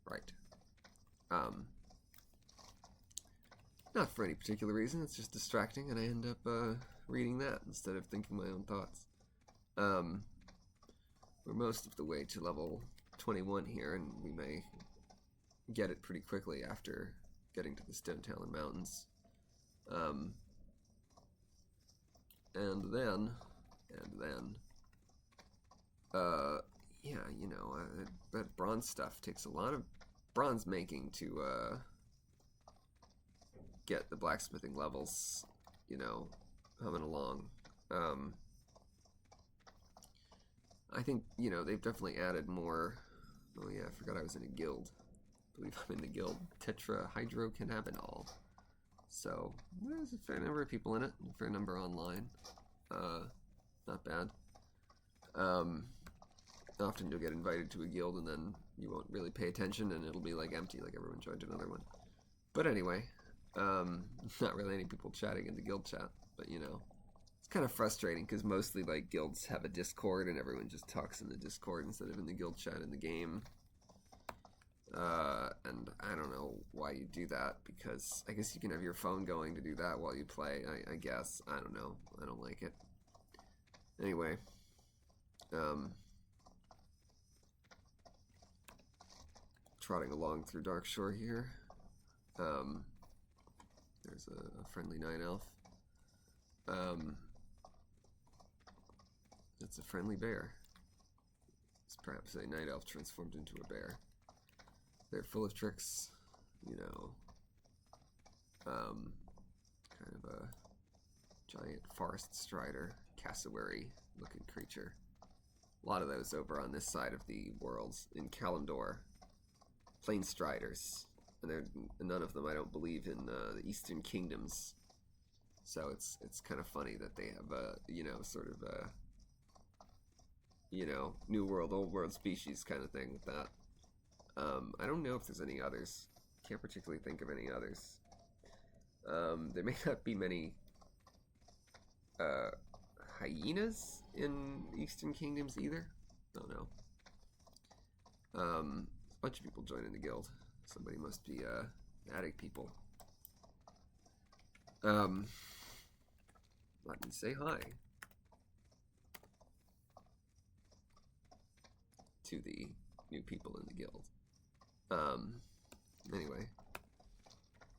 Right. Not for any particular reason, it's just distracting, and I end up reading that instead of thinking my own thoughts. We're most of the way to level 21 here, and we may get it pretty quickly after getting to the Stonetalon Mountains. And then, yeah, you know, that bronze stuff takes a lot of bronze making to get the blacksmithing levels, you know, humming along. I think, you know, they've definitely added more. Oh yeah, I forgot I was in a guild. I believe I'm in the guild Tetrahydrocannabinol. So there's a fair number of people in it, a fair number online. Not bad. Often you'll get invited to a guild and then you won't really pay attention and it'll be like empty, like everyone joined another one. But anyway, not really any people chatting in the guild chat, but you know, it's kind of frustrating because mostly like guilds have a Discord and everyone just talks in the Discord instead of in the guild chat in the game. And I don't know why you do that, because I guess you can have your phone going to do that while you play, I guess. I don't know. I don't like it. Anyway, trotting along through Darkshore here. There's a friendly night elf. It's a friendly bear. It's perhaps a night elf transformed into a bear. They're full of tricks, you know. Kind of a giant forest strider, cassowary looking creature. A lot of those over on this side of the world in Kalimdor. Plain striders. And none of them, I don't believe, in the Eastern Kingdoms. So it's kind of funny that they have a, you know, sort of a, you know, New World, Old World species kind of thing with that. I don't know if there's any others. Can't particularly think of any others. There may not be many hyenas in Eastern Kingdoms either. Don't know. A bunch of people joining the guild. Somebody must be adding people. Let me say hi to the new people in the guild. Anyway,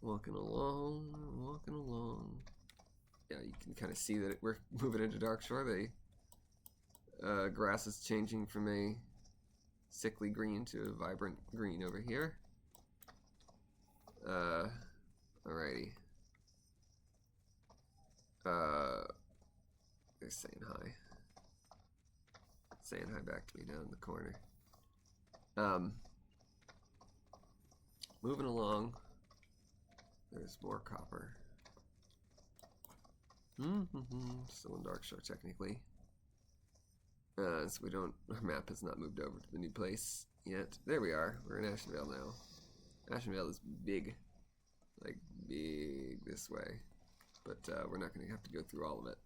walking along. Yeah, you can kind of see that we're moving into Darkshore. The grass is changing from a sickly green to a vibrant green over here. Alrighty. They're saying hi. Saying hi back to me down in the corner. Moving along. There's more copper. Still in Darkshore, technically. So we don't, our map has not moved over to the new place yet. There we are. We're in Ashenvale now. Ashenvale is big. Like, big this way. But we're not going to have to go through all of it.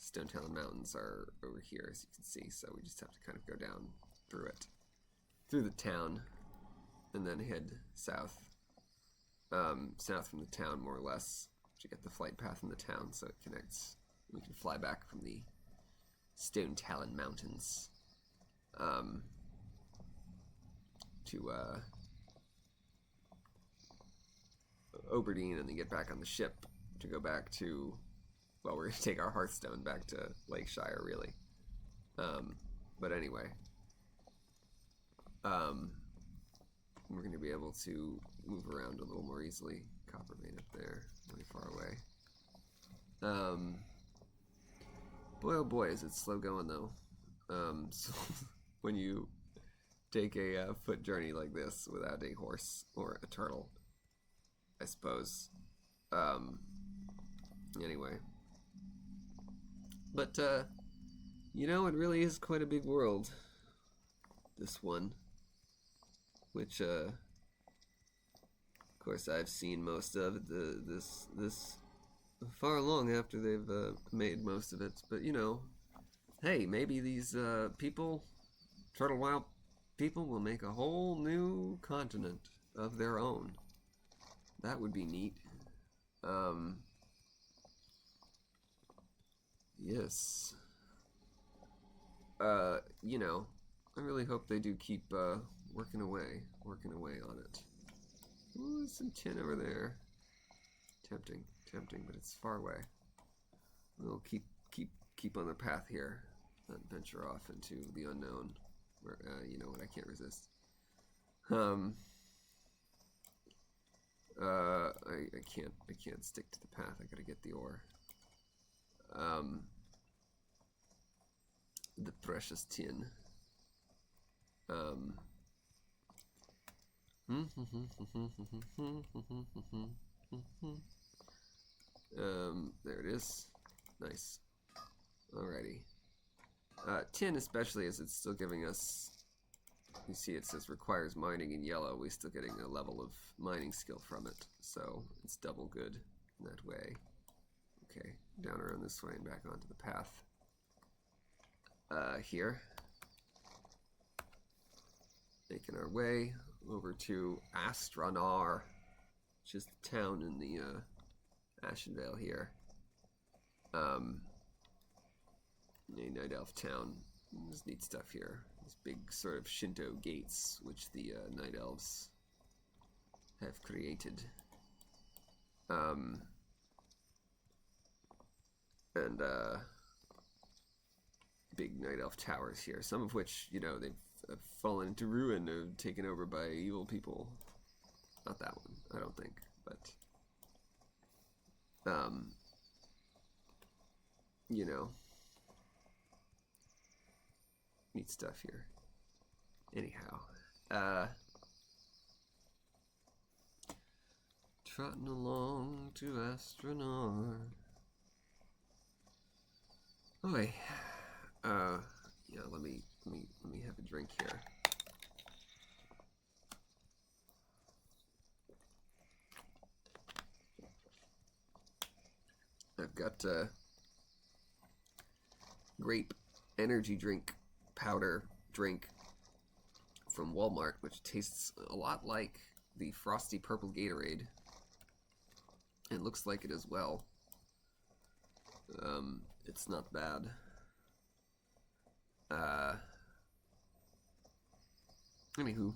Stonetalon Mountains are over here, as you can see. So we just have to kind of go down through it. Through the town. And then head south. South from the town, more or less. To get the flight path in the town so it connects. We can fly back from the Stonetalon Mountains to Oberdeen, and then get back on the ship to go back to, well, we're going to take our Hearthstone back to Lakeshire, really. But anyway, we're going to be able to move around a little more easily. Copper vein up there, really far away. Boy, oh boy, is it slow going though. So when you take a foot journey like this without a horse or a turtle, I suppose. Anyway, But, you know, it really is quite a big world. This one. Which, of course, I've seen most of this far long after they've made most of it. But, you know, hey, maybe these people, Turtle Wild people, will make a whole new continent of their own. That would be neat. Yes. You know, I really hope they do keep working away on it. Ooh, there's some tin over there. Tempting, but it's far away. We'll keep on the path here, and venture off into the unknown, where you know what, I can't resist. I can't stick to the path. I gotta get the ore. The precious tin. There it is. Nice. Alrighty. Tin especially, as it's still giving us, you see it says requires mining in yellow, we're still getting a level of mining skill from it, so it's double good in that way. Okay, down around this way and back onto the path. Here. Making our way over to Astronar, which is the town in the Ashenvale here. A Night Elf town. There's neat stuff here. These big sort of Shinto gates, which the Night Elves have created. And big Night Elf towers here, some of which, you know, they've fallen into ruin or taken over by evil people. Not that one, I don't think, but you know, neat stuff here. Anyhow, trotting along to Astronar. Boy, yeah, let me have a drink here. I've got grape energy drink powder drink from Walmart, which tastes a lot like the frosty purple Gatorade. It looks like it as well. It's not bad. Anywho,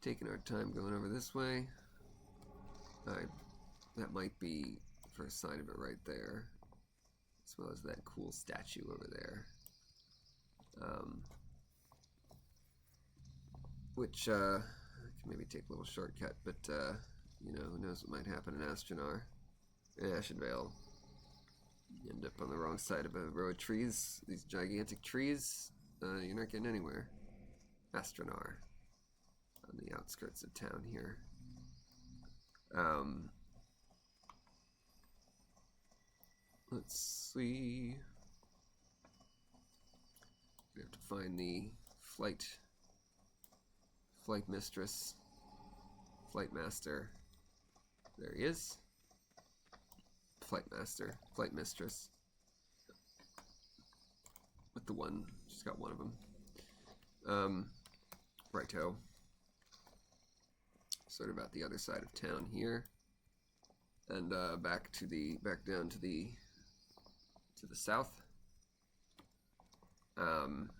taking our time going over this way. That might be the first sign of it right there, as well as that cool statue over there. Which I can maybe take a little shortcut, but you know, who knows what might happen in Astronar, in Ashenvale. You end up on the wrong side of a row of trees, these gigantic trees. You're not getting anywhere. Astronar, on the outskirts of town here. Let's see. We have to find the flight mistress, flight master. There he is. Flight master, flight mistress. With the one, she's got one of them. Righto. Sort of at the other side of town here, and back down to the south. And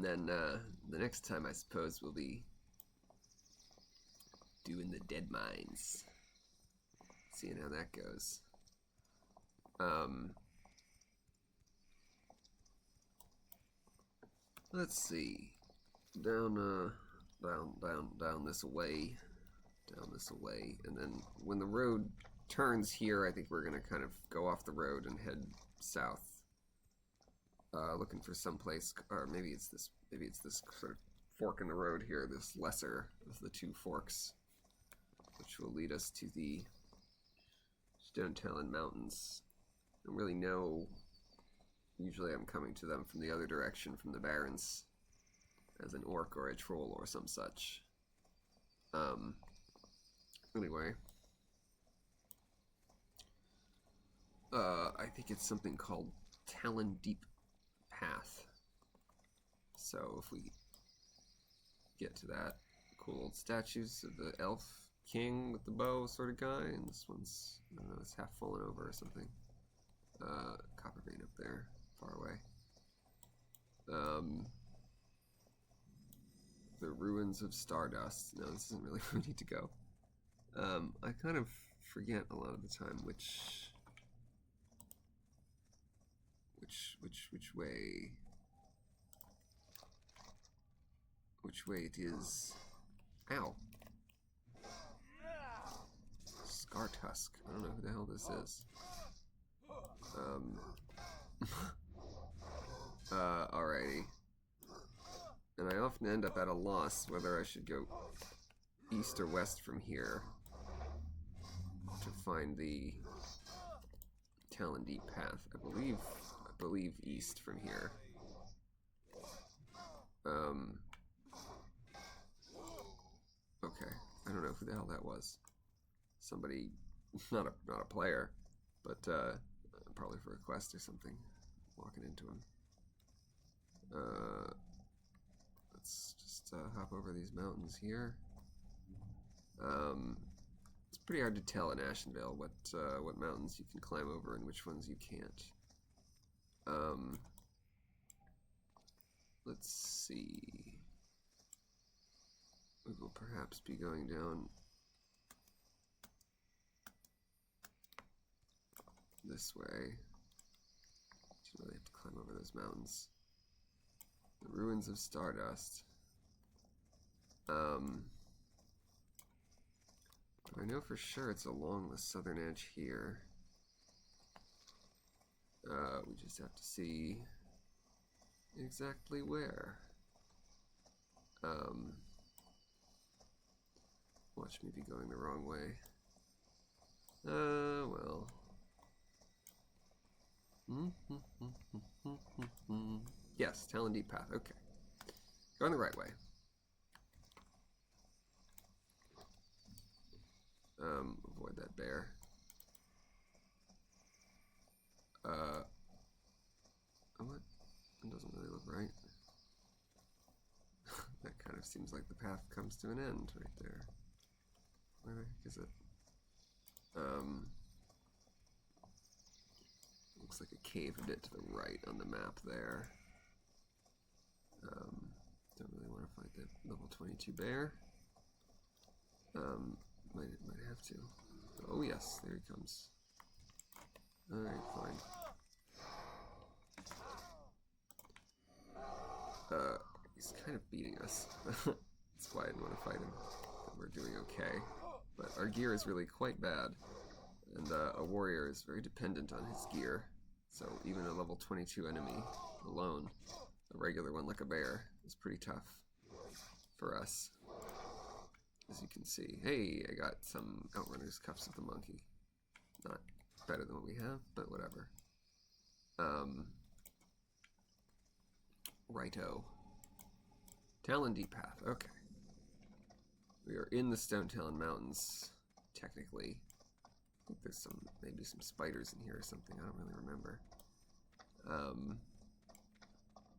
then the next time, I suppose, we'll be doing the dead mines, seeing how that goes. Let's see, down this way, and then when the road turns here, I think we're gonna kind of go off the road and head south, looking for some place, or maybe it's this sort of fork in the road here, this lesser of the two forks, which will lead us to the Stonetalon Mountains. I don't really know. Usually I'm coming to them from the other direction, from the Barrens, as an orc or a troll or some such. Anyway. I think it's something called Talon Deep Path. So if we get to that, cool old statues of the elf king with the bow sort of guy, and this one's, I don't know, it's half fallen over or something. Copper vein up there, far away. The ruins of Stardust. No, this isn't really where we need to go. I kind of forget a lot of the time which way it is. Ow. Scar Tusk. I don't know who the hell this is. Alrighty. And I often end up at a loss whether I should go east or west from here to find the Talon Deep Path. I believe east from here. Okay. I don't know who the hell that was. Somebody, not a player, but probably for a quest or something. Walking into him. Let's just hop over these mountains here. It's pretty hard to tell in Ashenvale what mountains you can climb over and which ones you can't. Let's see. We will perhaps be going down this way. You really have to climb over those mountains. The ruins of Stardust. I know for sure it's along the southern edge here. We just have to see exactly where. Watch me be going the wrong way. Well. Yes, Talon Deep Path. Okay. Going the right way. Avoid that bear. What? It doesn't really look right. That kind of seems like the path comes to an end right there. Where the heck is it? Looks like a cave a bit to the right on the map there. Don't really want to fight that level 22 bear. Might have to. Oh yes, there he comes. Alright, fine. He's kind of beating us. That's why I didn't want to fight him. We're doing okay. But our gear is really quite bad. And a warrior is very dependent on his gear. So even a level 22 enemy alone, a regular one like a bear, is pretty tough for us. As you can see. Hey, I got some Outrunner's Cuffs of the Monkey. Not better than what we have, but whatever. Righto. Talon Deep Path, okay. We are in the Stonetalon Mountains, technically. I think there's maybe some spiders in here or something, I don't really remember.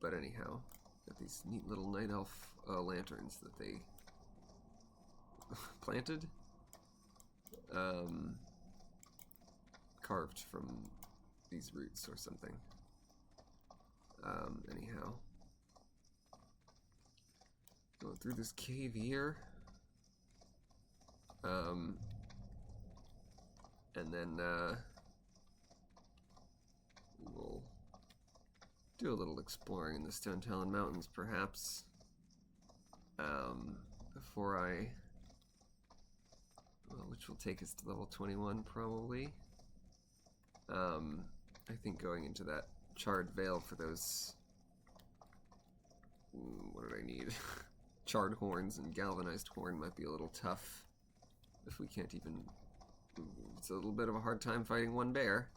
But anyhow, got these neat little night elf lanterns that they planted, carved from these roots or something. Anyhow, going through this cave here, and then we'll do a little exploring in the Stonetalon Mountains, perhaps, before which will take us to level 21, probably. I think going into that charred veil for those... what did I need? Charred horns and galvanized horn might be a little tough if we can't even it's a little bit of a hard time fighting one bear.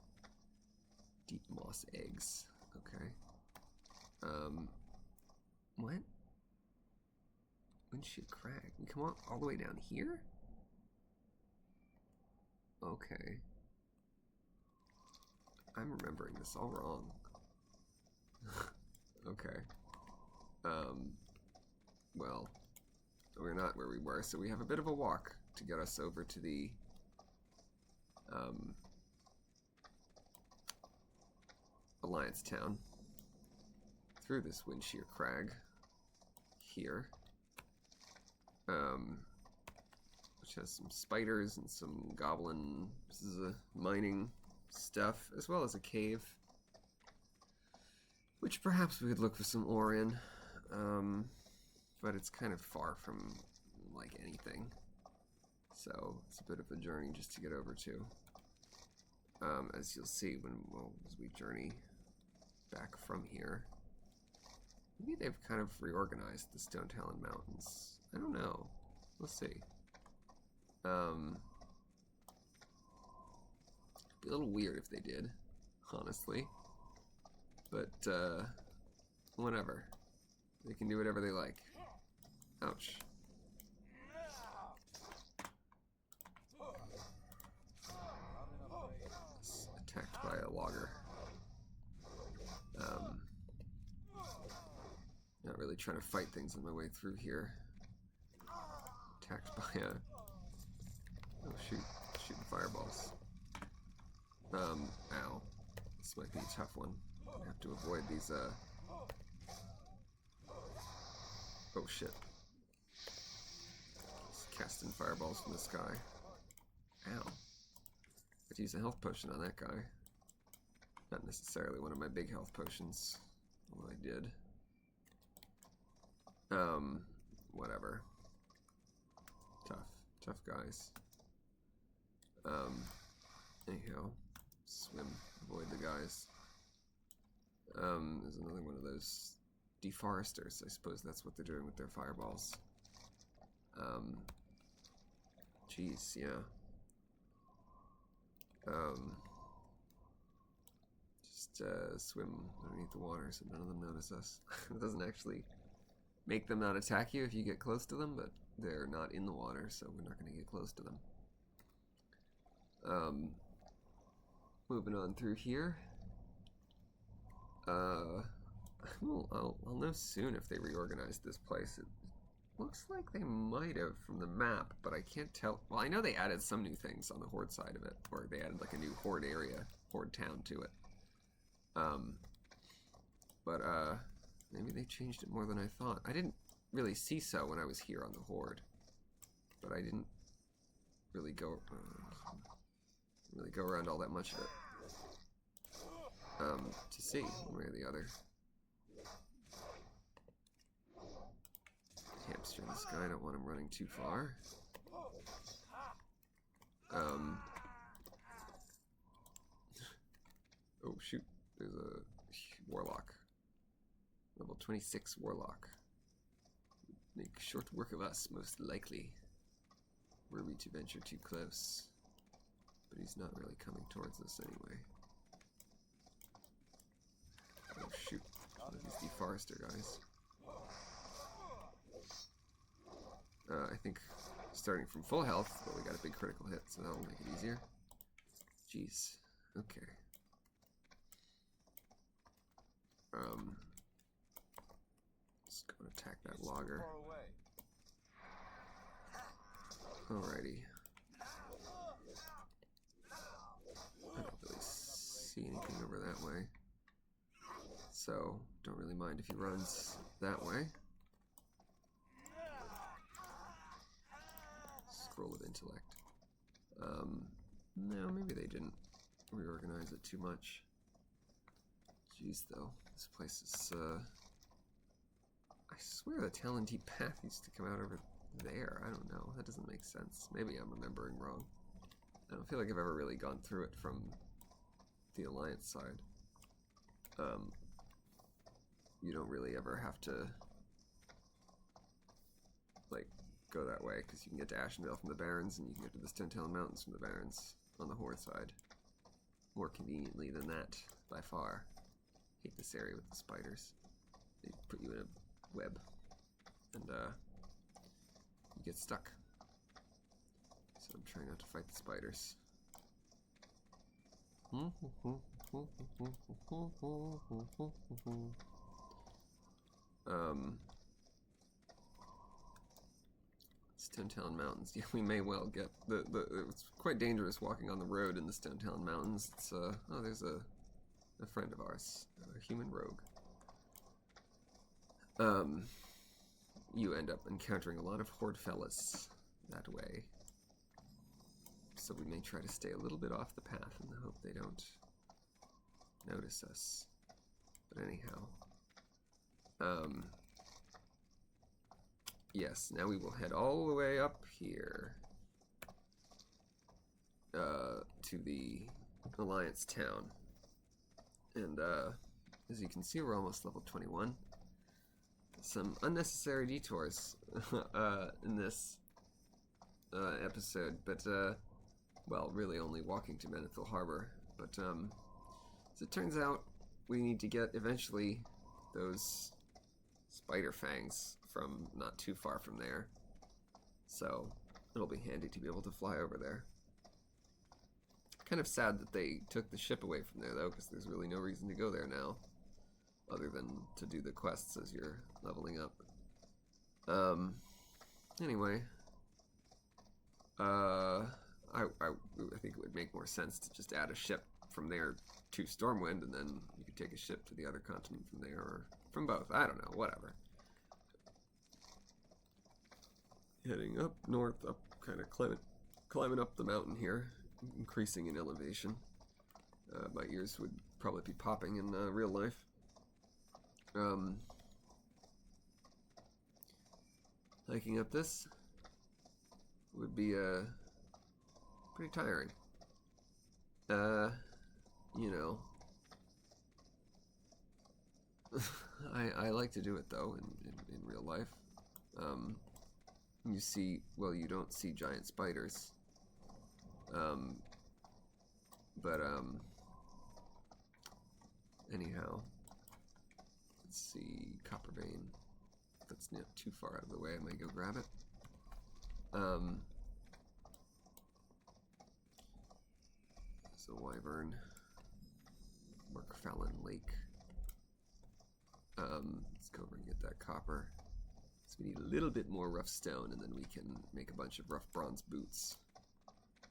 Deep moss eggs. Okay. What? Windshield crag. We come all the way down here? Okay. I'm remembering this all wrong. Okay. Well, we're not where we were, so we have a bit of a walk to get us over to the, Alliance Town. Through this Windshear Crag. Here. Which has some spiders and some goblin, this is a mining stuff, as well as a cave. Which perhaps we could look for some ore in. But it's kind of far from, like, anything. So, it's a bit of a journey just to get over to. As you'll see as we journey back from here. Maybe they've kind of reorganized the Stonetalon Mountains. I don't know. We'll see. It'd be a little weird if they did, honestly. But, whatever. They can do whatever they like. Ouch. It's attacked by a logger. Not really trying to fight things on my way through here. Attacked by a... Oh shoot, shooting fireballs. Ow. This might be a tough one. I have to avoid these, Oh shit. Just casting fireballs from the sky. Ow. I'd use a health potion on that guy. Not necessarily one of my big health potions, although I did. Whatever. Tough guys. Anyhow, swim, avoid the guys. There's another one of those deforesters. I suppose that's what they're doing with their fireballs. Jeez, yeah. Just swim underneath the water so none of them notice us. It doesn't actually make them not attack you if you get close to them, but they're not in the water, so we're not going to get close to them. Moving on through here. I'll know soon if they reorganized this place. It looks like they might have from the map, but I can't tell. Well, I know they added some new things on the Horde side of it, or they added like a new Horde area, Horde town to it. Maybe they changed it more than I thought. I didn't really see so when I was here on the Horde, but I didn't really go around all that much of it to see one way or the other. Hamster in the sky, I don't want him running too far. Oh shoot, there's a warlock. Level 26 warlock. Make short work of us, most likely. Were we to venture too close. But he's not really coming towards us anyway. Oh shoot, one of these deforester guys. I think starting from full health, but we got a big critical hit, so that'll make it easier. Jeez. Okay. Let's go and attack that logger. Alrighty. I don't really see anything over that way. So, don't really mind if he runs that way. Scroll of intellect. No, maybe they didn't reorganize it too much. Jeez, though. This place is, I swear the Talon Deep path used to come out over there. I don't know. That doesn't make sense. Maybe I'm remembering wrong. I don't feel like I've ever really gone through it from the Alliance side. You don't really ever have to, like, go that way, because you can get to Ashenvale from the Barrens, and you can get to the Stonetalon Mountains from the Barrens on the Horde side. More conveniently than that, by far. Hate this area with the spiders. They put you in a web, and you get stuck. So I'm trying not to fight the spiders. Stonetalon Mountains. Yeah, we may well get it's quite dangerous walking on the road in the Stonetalon Mountains. It's oh, there's a friend of ours, a human rogue. You end up encountering a lot of horde fellas that way. So we may try to stay a little bit off the path in the hope they don't notice us. But anyhow, yes, now we will head all the way up here to the Alliance town. And as you can see, we're almost level 21. Some unnecessary detours in this episode, but well, really only walking to Menethil Harbor. But as it turns out, we need to get eventually those spider fangs from not too far from there. So it'll be handy to be able to fly over there. Kind of sad that they took the ship away from there, though, because there's really no reason to go there now, other than to do the quests as you're leveling up. Anyway, I think it would make more sense to just add a ship from there to Stormwind, and then you could take a ship to the other continent from there, or from both. I don't know, whatever. Heading up north, up, kind of climbing up the mountain here, increasing in elevation. My ears would probably be popping in real life. Hiking up this would be pretty tiring. You know, I like to do it though in real life. You see, well, you don't see giant spiders. But anyhow, let's see, copper vein. If that's not too far out of the way, I might go grab it. So Wyvern, Markfallon Lake. Let's go over and get that copper. So we need a little bit more rough stone, and then we can make a bunch of rough bronze boots,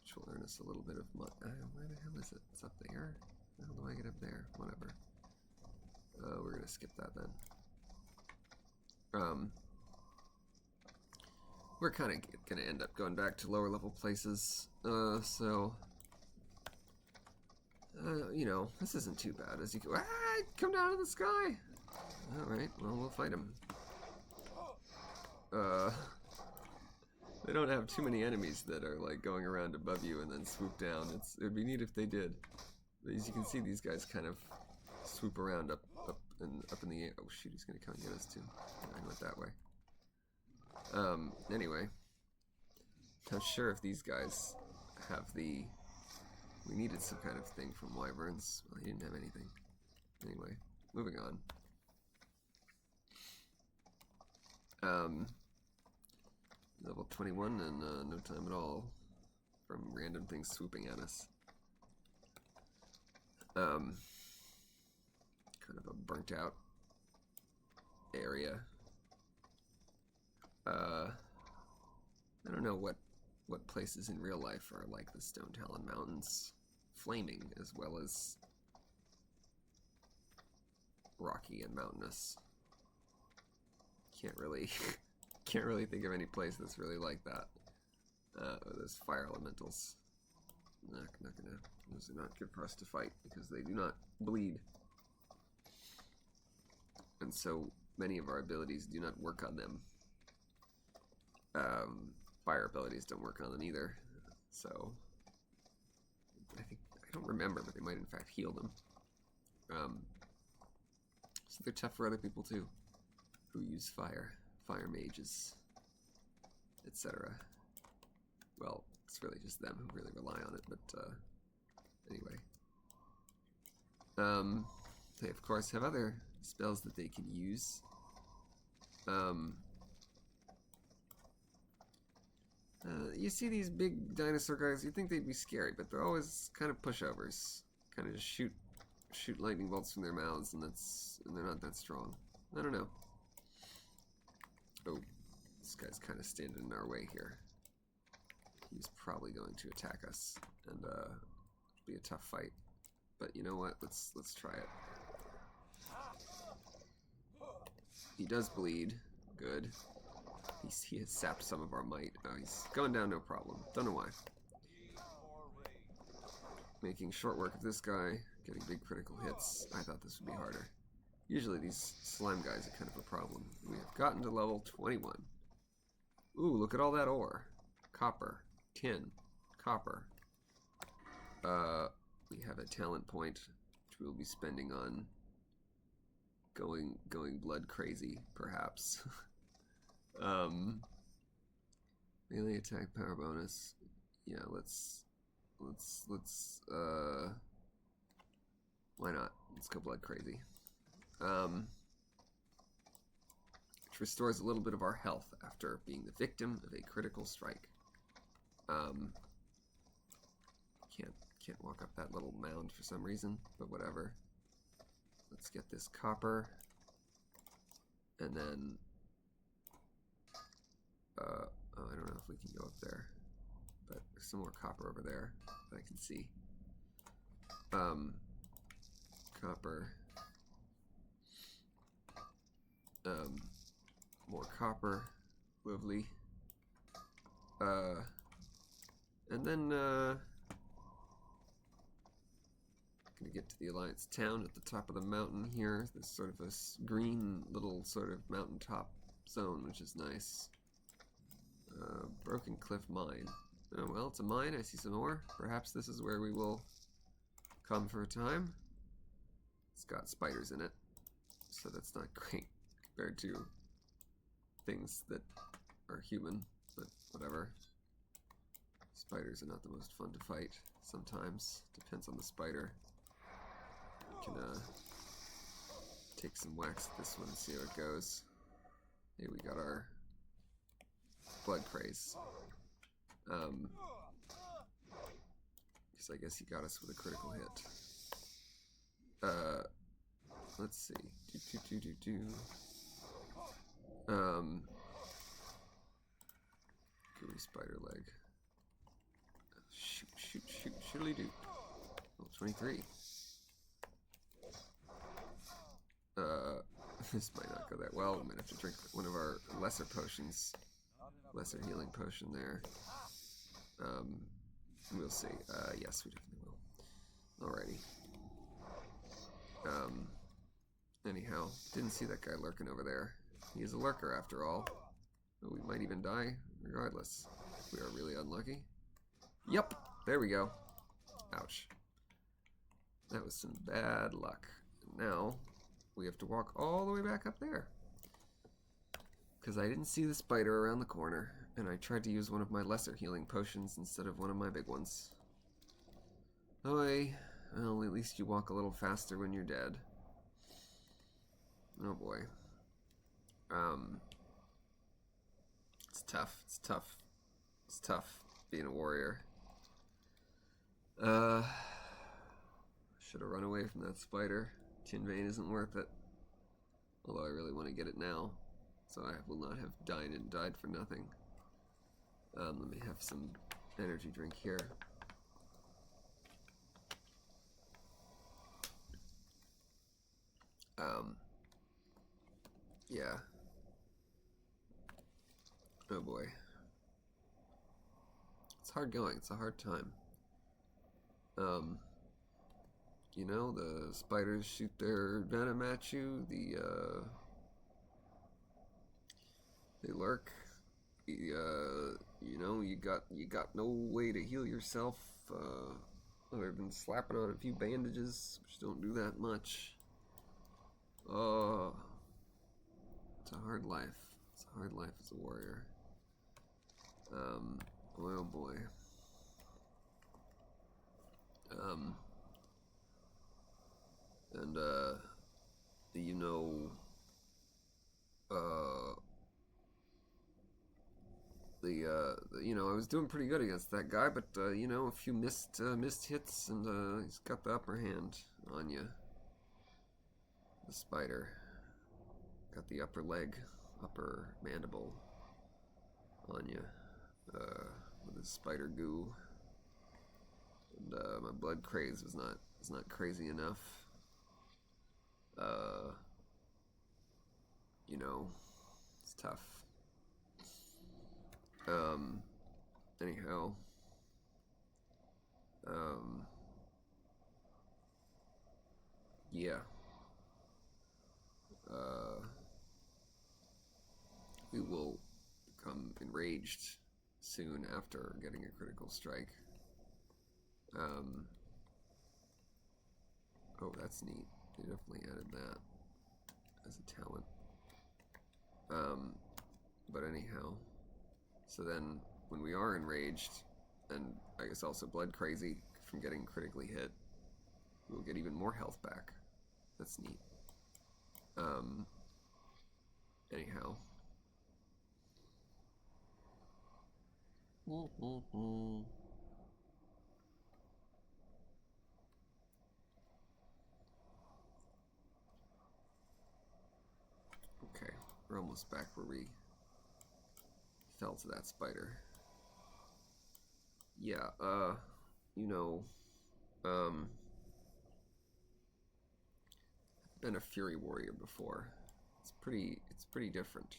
which will earn us a little bit of money. Where the hell is it? It's up there. How do I get up there? Whatever. We're gonna skip that then. We're kind of gonna end up going back to lower level places. So you know, this isn't too bad. As you go, come down to the sky. All right. Well, we'll fight him. They don't have too many enemies that are like going around above you and then swoop down. It'd be neat if they did. But as you can see, these guys kind of swoop around up in the air. Oh shoot, he's gonna come and get us too. I went that way. Anyway, not sure if these guys have the. We needed some kind of thing from Wyverns. Well, he didn't have anything. Anyway, moving on. Level 21 and no time at all from random things swooping at us. Kind of a burnt out area. I don't know what places in real life are like the Stonetalon Mountains, flaming as well as rocky and mountainous. Can't really think of any place that's really like that. Those fire elementals. Not gonna. Those are not good for us to fight because they do not bleed, and so many of our abilities do not work on them. Fire abilities don't work on them either. So I don't remember, but they might in fact heal them. So they're tough for other people too, who use fire mages. etc. Well, it's really just them who really rely on it, but anyway. They of course have other spells that they can use. You see these big dinosaur guys, you'd think they'd be scary, but they're always kind of pushovers. Kind of just shoot lightning bolts from their mouths, and they're not that strong. I don't know. Oh, this guy's kind of standing in our way here. He's probably going to attack us, and be a tough fight. But you know what? Let's try it. He does bleed. Good. He has sapped some of our might. Oh, he's going down, no problem. Don't know why. Making short work of this guy, getting big critical hits. I thought this would be harder. Usually these slime guys are kind of a problem. We have gotten to level 21. Ooh, look at all that ore. Copper. Tin. Copper. We have a talent point, which we'll be spending on going blood crazy, perhaps. Melee attack power bonus. Yeah, let's why not? Let's go blood crazy. Which restores a little bit of our health after being the victim of a critical strike. Can't walk up that little mound for some reason, but whatever. Let's get this copper, and then oh, I don't know if we can go up there, but there's some more copper over there that I can see. Copper. More copper. Lovely. And then gonna get to the Alliance town at the top of the mountain here. There's sort of a green little sort of mountaintop zone, which is nice. Broken Cliff Mine. Oh, well, it's a mine. I see some ore. Perhaps this is where we will come for a time. It's got spiders in it, so that's not great compared to things that are human, but whatever. Spiders are not the most fun to fight sometimes. Depends on the spider. We can take some wax at this one and see how it goes. Hey, we got our blood craze. Because I guess he got us with a critical hit. Let's see. Gooey spider leg. Shittily do. Oh, 23. This might not go that well. I might have to drink one of our lesser potions. Lesser healing potion there. We'll see. Yes, we definitely will. Alrighty. Anyhow, didn't see that guy lurking over there. He is a lurker after all. But we might even die regardless. If we are really unlucky. Yep, there we go. Ouch. That was some bad luck. And now, we have to walk all the way back up there. Because I didn't see the spider around the corner, and I tried to use one of my lesser healing potions instead of one of my big ones. Oy. Well, at least you walk a little faster when you're dead. Oh boy. It's tough. It's tough. It's tough being a warrior. Should have run away from that spider. Tin vein isn't worth it. Although I really want to get it now. So I will not have died for nothing. Let me have some energy drink here. Yeah. Oh boy. It's hard going. It's a hard time. You know, the spiders shoot their venom at you. They lurk. You know, you got no way to heal yourself other than slapping on a few bandages, which don't do that much. Oh, it's a hard life. It's a hard life as a warrior. Oh boy. And, you know, I was doing pretty good against that guy, but, a few missed hits, and, he's got the upper hand on you. The spider. Got the upper leg, upper mandible on you, with his spider goo. And, my blood craze was not crazy enough. It's tough. Anyhow, yeah. We will become enraged soon after getting a critical strike. Oh, that's neat. They definitely added that as a talent. But anyhow, so then when we are enraged, and I guess also blood crazy from getting critically hit, we'll get even more health back. That's neat. Anyhow. Okay, we're almost back where we fell to that spider. Yeah, been a Fury Warrior before. It's pretty different.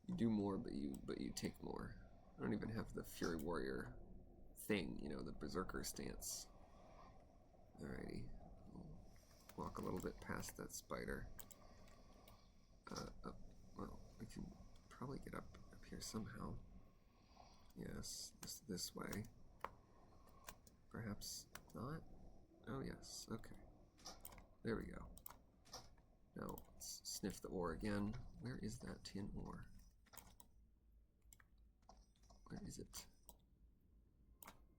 You do more, but you take more. I don't even have the Fury Warrior thing, the Berserker stance. Alrighty. We'll walk a little bit past that spider. Well, we can probably get up here somehow. Yes, this way. Perhaps not? Oh yes, okay. There we go. Now, let's sniff the ore again. Where is that tin ore? Where is it?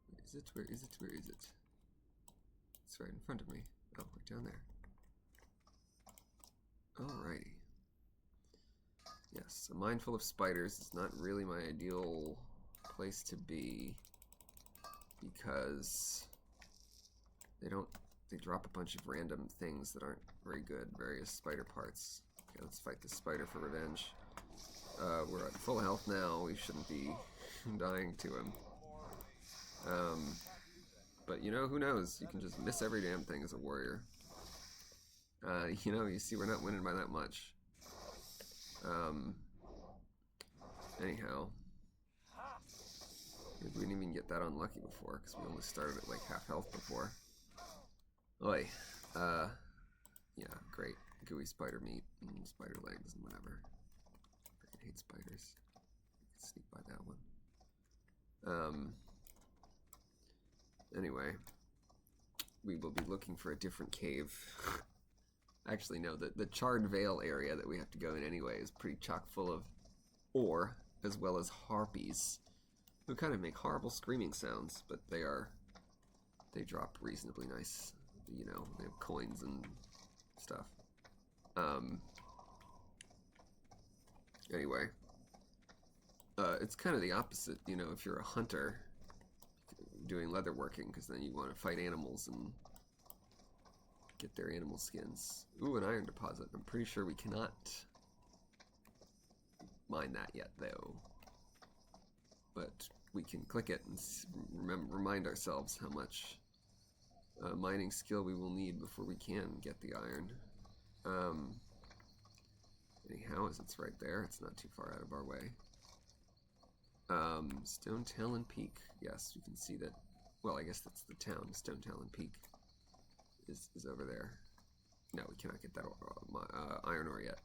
Where is it? Where is it? Where is it? It's right in front of me. Oh, right down there. Alrighty. Yes, a mine full of spiders is not really my ideal place to be because they drop a bunch of random things that aren't very good, various spider parts. Okay, let's fight this spider for revenge. We're at full health now, we shouldn't be dying to him. But who knows? You can just miss every damn thing as a warrior. You see we're not winning by that much. Anyhow. We didn't even get that unlucky before, because we only started at like half health before. Oi. Yeah, great. Gooey spider meat and spider legs and whatever. I hate spiders. I can sneak by that one. Anyway. We will be looking for a different cave. Actually, no, the Charred Vale area that we have to go in anyway is pretty chock full of ore, as well as harpies, who kind of make horrible screaming sounds, but they drop reasonably nice. They have coins and stuff. Anyway. It's kind of the opposite, if you're a hunter doing leather working, because then you want to fight animals and get their animal skins. Ooh, an iron deposit. I'm pretty sure we cannot mine that yet, though. But we can click it and remind ourselves how much mining skill we will need before we can get the iron. Anyhow, as it's right there, it's not too far out of our way. Stonetalon Peak. Yes, you can see that. Well, I guess that's the town. Stonetalon Peak is over there. No, we cannot get that iron ore yet.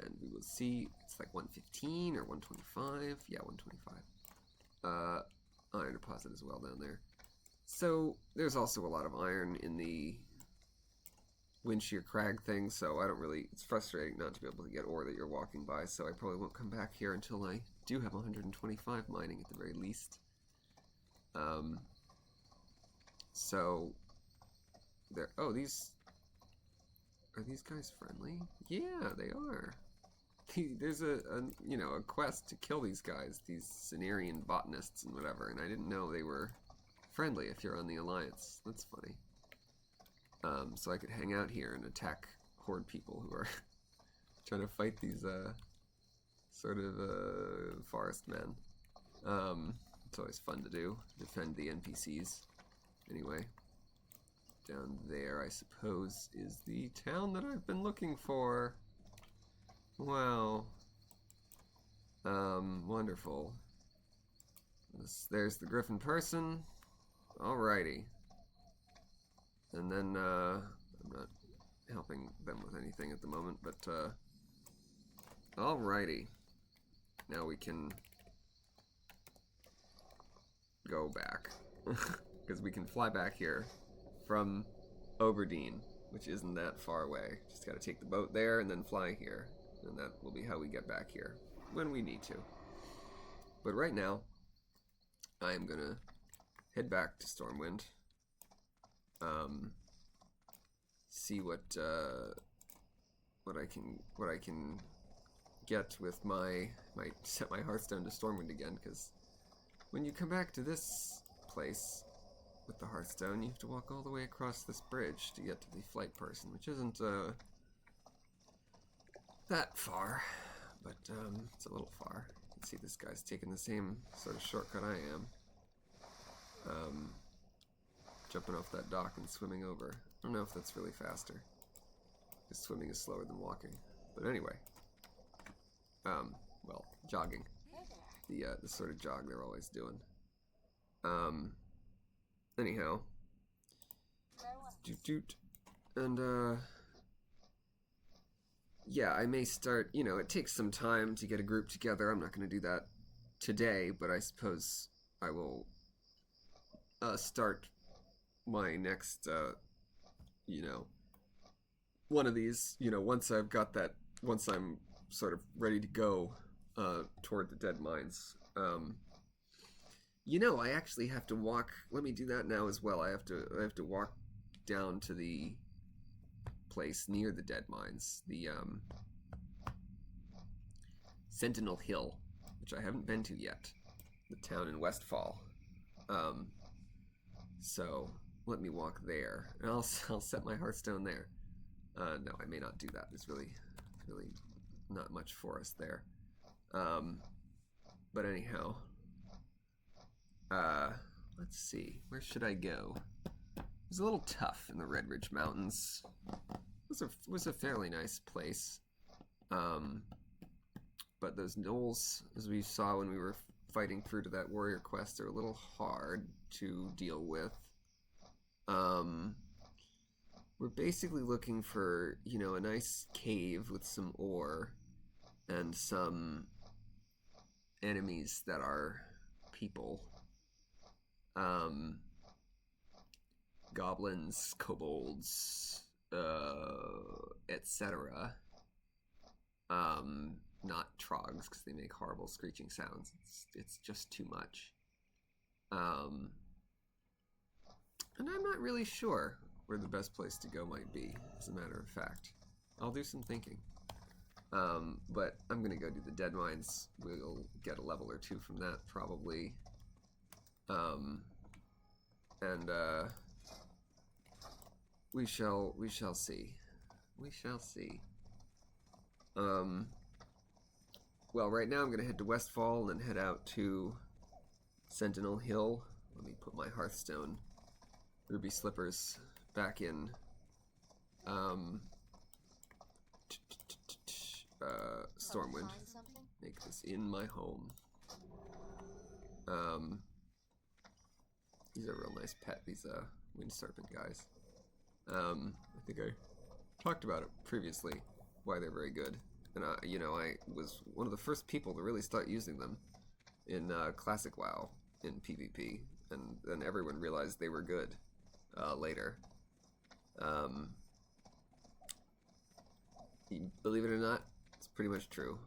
And we will see. It's like 115 or 125. Yeah, 125. Iron deposit as well down there. So there's also a lot of iron in the Windshear Crag thing, so I don't really. It's frustrating not to be able to get ore that you're walking by, so I probably won't come back here until I do have 125 mining at the very least. So there. Oh, these are these guys friendly? Yeah, they are. There's a you know, a quest to kill these guys, these Cenarian botanists and whatever, and I didn't know they were friendly if you're on the Alliance. That's funny. So I could hang out here and attack horde people who are trying to fight these sort of forest men. It's always fun to do, defend the NPCs. Anyway, down there, I suppose, is the town that I've been looking for. Wow. Wonderful. There's the Griffin person. Alrighty. And then, I'm not helping them with anything at the moment, but, alrighty. Now we can go back. Because we can fly back here from Oberdeen, which isn't that far away. Just gotta take the boat there and then fly here. And that will be how we get back here, when we need to. But right now, I am gonna head back to Stormwind. See what I can get with might set my Hearthstone to Stormwind again, because when you come back to this place with the Hearthstone, you have to walk all the way across this bridge to get to the flight person, which isn't that far, but it's a little far. You can see this guy's taking the same sort of shortcut I am. Jumping off that dock and swimming over. I don't know if that's really faster, because swimming is slower than walking. But anyway, well, jogging. The sort of jog they're always doing. Anyhow. And, yeah, I may start, you know, it takes some time to get a group together. I'm not going to do that today, but I suppose I will start my next, you know, one of these, you know, once I'm sort of ready to go toward the Dead Mines. You know, I actually have to walk. Let me do that now as well. I have to walk down to the place near the Dead Mines, the Sentinel Hill, which I haven't been to yet. The town in Westfall. So let me walk there, and I'll set my Hearthstone there. No, I may not do that. There's really not much forest there. But anyhow, let's see. Where should I go? It was a little tough in the Red Ridge Mountains. It was a fairly nice place. But those gnolls, as we saw when we were fighting through to that warrior quest, are a little hard to deal with. We're basically looking for, you know, a nice cave with some ore and some enemies that are people. Goblins, kobolds, etc. Not trogs, because they make horrible screeching sounds. It's just too much. And I'm not really sure where the best place to go might be, as a matter of fact. I'll do some thinking. But I'm gonna go do the Dead Mines. We'll get a level or two from that, probably. We shall see. We shall see. Well, right now I'm gonna head to Westfall and then head out to Sentinel Hill. Let me put my Hearthstone Ruby Slippers back in. Stormwind. Make this in my home. These are a real nice pet, these wind serpent guys. I think I talked about it previously, why they're very good. And you know, I was one of the first people to really start using them in Classic WoW in PvP, and then everyone realized they were good later. Believe it or not, it's pretty much true.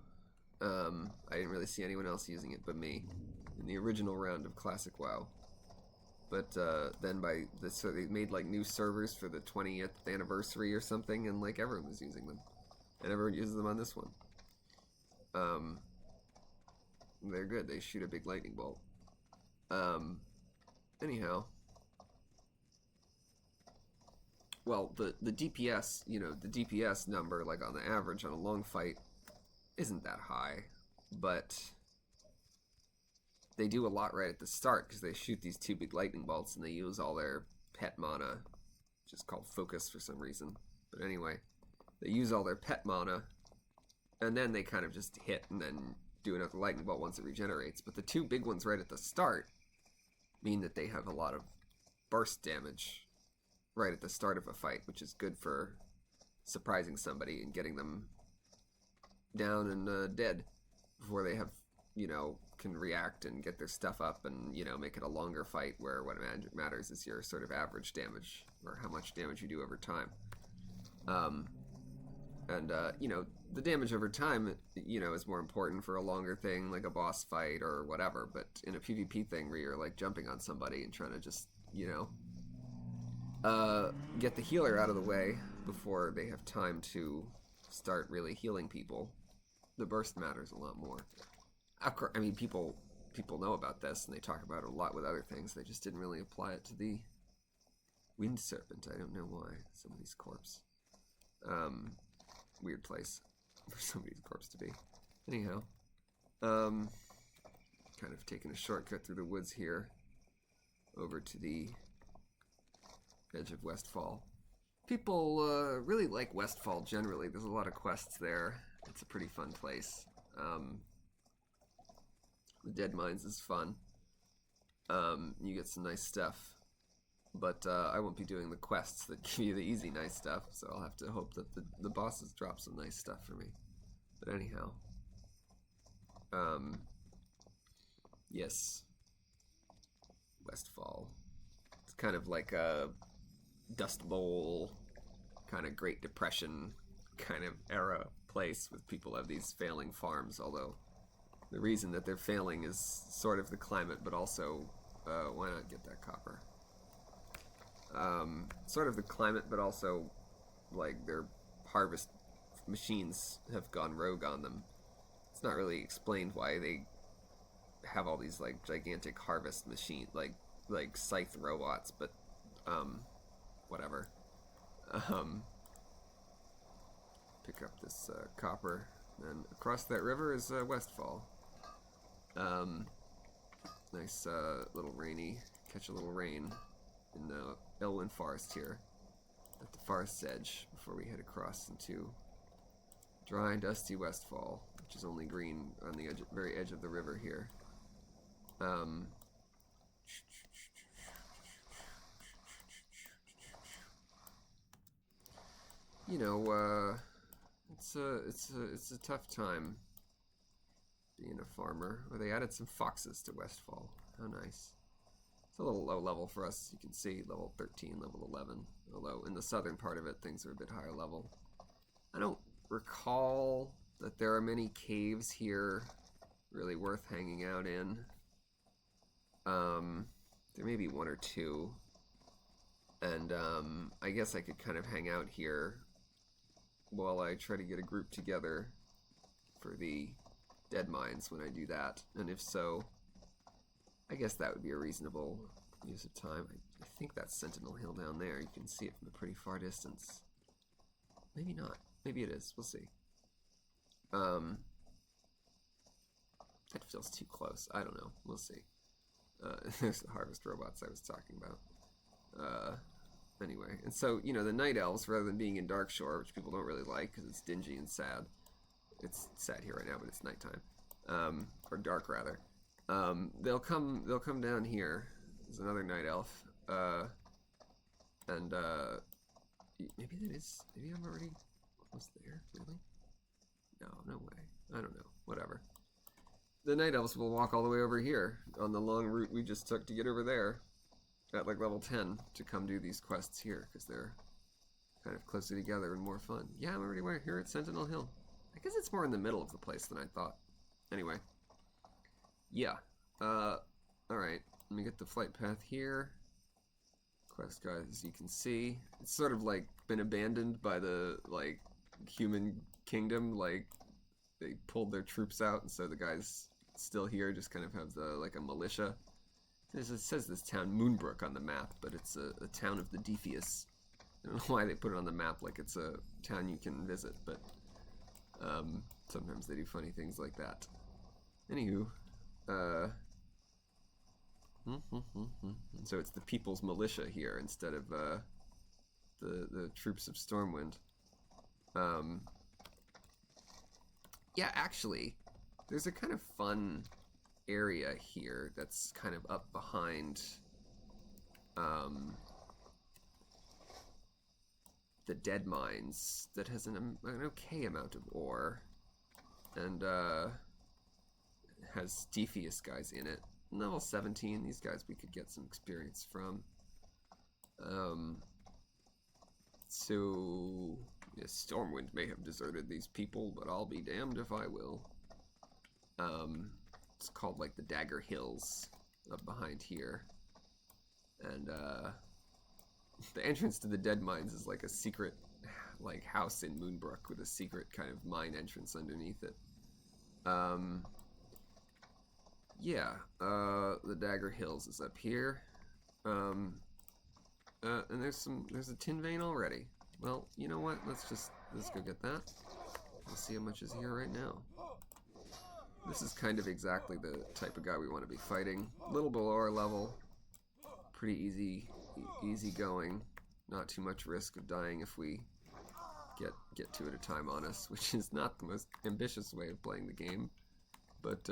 I didn't really see anyone else using it but me in the original round of Classic WoW. But then so they made like new servers for the 20th anniversary or something, and like everyone was using them, and everyone uses them on this one. They're good. They shoot a big lightning bolt. Anyhow, well, the DPS, the DPS number, like on the average on a long fight, isn't that high, but they do a lot right at the start because they shoot these 2 big lightning bolts and they use all their pet mana, which is called focus for some reason. But anyway, they use all their pet mana, and then they kind of just hit and then do another lightning bolt once it regenerates. But the 2 big ones right at the start mean that they have a lot of burst damage right at the start of a fight, which is good for surprising somebody and getting them down and dead before they have, can react and get their stuff up and, make it a longer fight where what matters is your sort of average damage or how much damage you do over time. The damage over time, is more important for a longer thing like a boss fight or whatever, but in a PvP thing where you're like jumping on somebody and trying to just, get the healer out of the way before they have time to start really healing people, the burst matters a lot more. Of course, I mean, people know about this and they talk about it a lot with other things. They just didn't really apply it to the wind serpent. I don't know why. Somebody's corpse. Weird place for somebody's corpse to be. Anyhow, kind of taking a shortcut through the woods here over to the edge of Westfall. People really like Westfall generally. There's a lot of quests there. It's a pretty fun place. The Dead Mines is fun. You get some nice stuff. But I won't be doing the quests that give you the easy nice stuff, so I'll have to hope that the bosses drop some nice stuff for me. But anyhow. Yes. Westfall. It's kind of like a Dust Bowl, kind of Great Depression kind of era place with people have these failing farms, although the reason that they're failing is sort of the climate, but also, why not get that copper? Sort of the climate, but also, like, their harvest machines have gone rogue on them. It's not really explained why they have all these, like, gigantic harvest machine, like scythe robots, but, whatever. Pick up this, copper, and across that river is, Westfall. Nice, little rainy, catch a little rain in the Elwyn Forest here, at the forest's edge, before we head across into dry, dusty Westfall, which is only green on the edge, very edge of the river here. It's a tough time being a farmer. Or they added some foxes to Westfall. How nice. It's a little low level for us. You can see level 13, level 11. Although in the southern part of it, things are a bit higher level. I don't recall that there are many caves here really worth hanging out in. There may be 1 or 2. And I guess I could kind of hang out here while I try to get a group together for the Dead Mines when I do that. And if so, I guess that would be a reasonable use of time. I think that's Sentinel Hill down there. You can see it from a pretty far distance. Maybe not. Maybe it is. We'll see. That feels too close. I don't know. We'll see. There's the harvest robots I was talking about. Anyway, and so, the Night Elves, rather than being in Darkshore, which people don't really like because it's dingy and sad. It's sad here right now, but it's nighttime. Or dark, rather. They'll come down here. There's another Night Elf. And maybe I'm already almost there, really? No way. I don't know. Whatever. The Night Elves will walk all the way over here on the long route we just took to get over there at like level 10 to come do these quests here because they're kind of closer together and more fun. Yeah, I'm already here at Sentinel Hill. I guess it's more in the middle of the place than I thought. Anyway. Yeah. Alright. Let me get the flight path here. Quest, guys, as you can see. It's sort of like been abandoned by the, like, human kingdom. Like, they pulled their troops out, and so the guys still here just kind of have the, like, a militia. It says this town Moonbrook on the map, but it's a town of the Defius. I don't know why they put it on the map like it's a town you can visit, but sometimes they do funny things like that. Anywho, so it's the People's Militia here instead of the troops of Stormwind. Yeah, actually, there's a kind of fun area here that's kind of up behind the dead mines that has an okay amount of ore and has Defius guys in it. Level 17, these guys we could get some experience from. So yes, Stormwind may have deserted these people, but I'll be damned if I will. It's called like the Dagger Hills up behind here. And the entrance to the dead mines is like a secret like house in Moonbrook with a secret kind of mine entrance underneath it. Yeah, the Dagger Hills is up here. And there's a tin vein already. Well, you know what? Let's go get that. Let's see how much is here right now. This is kind of exactly the type of guy we want to be fighting. A little below our level. Pretty easy going. Not too much risk of dying if we get two at a time on us, which is not the most ambitious way of playing the game. But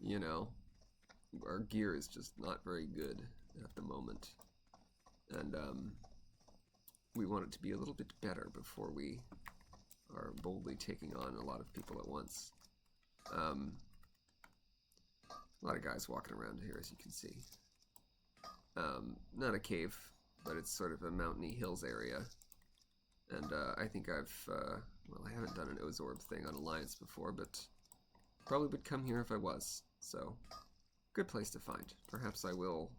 you know, our gear is just not very good at the moment. And we want it to be a little bit better before we are boldly taking on a lot of people at once. A lot of guys walking around here, as you can see. Not a cave, but it's sort of a mountainy hills area. And I think well, I haven't done an ozorb thing on Alliance before, but probably would come here if I was. So, good place to find. Perhaps I will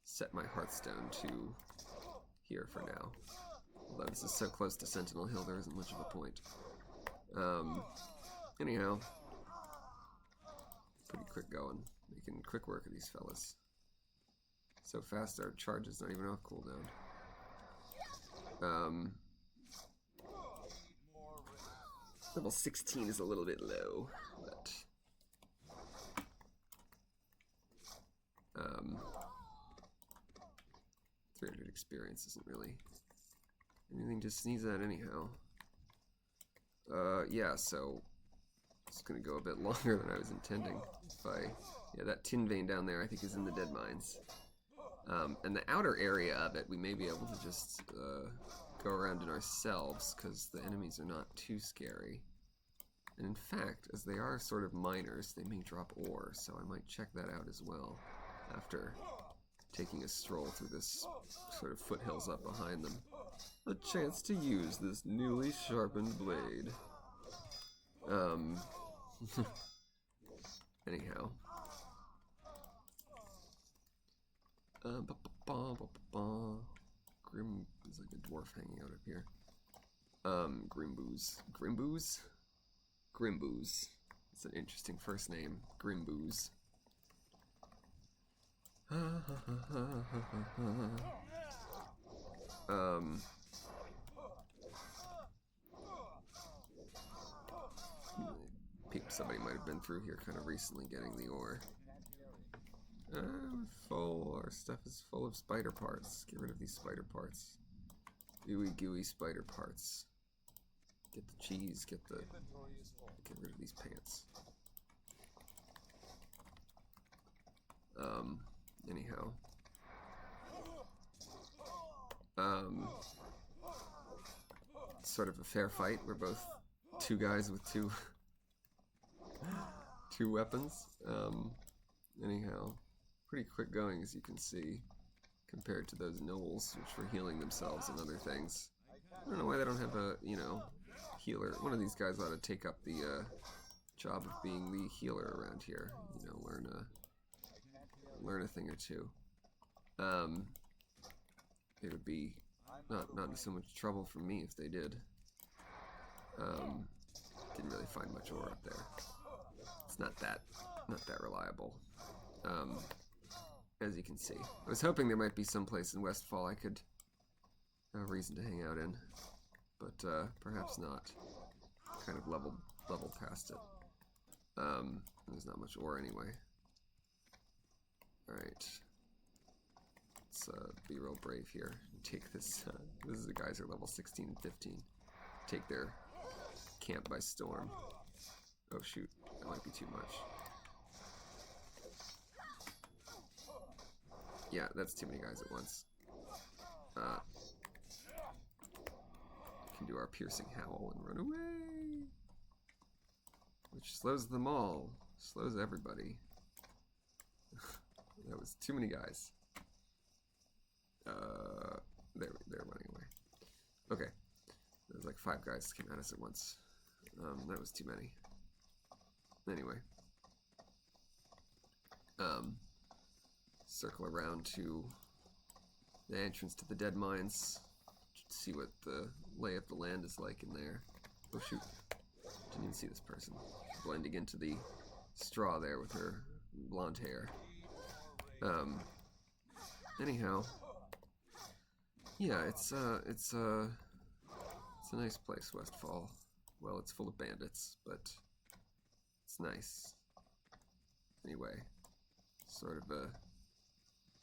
set my Hearthstone to here for now. Although this is so close to Sentinel Hill, there isn't much of a point. Anyhow, pretty quick going. Making quick work of these fellas. So fast our charge is not even off cooldown. Level 16 is a little bit low, but 300 experience isn't really anything to sneeze at anyhow. Yeah, so it's gonna go a bit longer than I was intending. Yeah, that tin vein down there I think is in the dead mines. And the outer area of it, we may be able to just go around it ourselves, because the enemies are not too scary. And in fact, as they are sort of miners, they may drop ore, so I might check that out as well, after taking a stroll through this sort of foothills up behind them. A chance to use this newly sharpened blade. Anyhow. Grim is like a dwarf hanging out up here. Grimboos. Grimboos? Grimboos. It's an interesting first name. Grimboos. Somebody might have been through here kind of recently getting the ore. Our stuff is full of spider parts. Get rid of these spider parts. Ooey gooey spider parts. Get the cheese, get rid of these pants. Anyhow. Sort of a fair fight. We're both two guys with two weapons. Anyhow. Pretty quick going, as you can see, compared to those gnolls, which were healing themselves and other things. I don't know why they don't have a, healer. One of these guys ought to take up the job of being the healer around here. You know, learn a thing or two. It would be not so much trouble for me if they did. Didn't really find much ore up there. It's not that reliable. As you can see, I was hoping there might be some place in Westfall I could have a reason to hang out in, but perhaps not. Kind of leveled past it. There's not much ore anyway. All right. Let's be real brave here and take this. This is the guys who are level 16 and 15. Take their camp by storm. Oh shoot, that might be too much. Yeah, that's too many guys at once. Can do our piercing howl and run away, which slows them all. Slows everybody. That was too many guys. They're running away. Okay. There's like 5 guys came at us at once. That was too many. Anyway. Circle around to the entrance to the dead mines. See what the lay of the land is like in there. Oh shoot. Didn't even see this person. Blending into the straw there with her blonde hair. Anyhow. Yeah, it's a nice place, Westfall. Well, it's full of bandits, but it's nice. Anyway, sort of a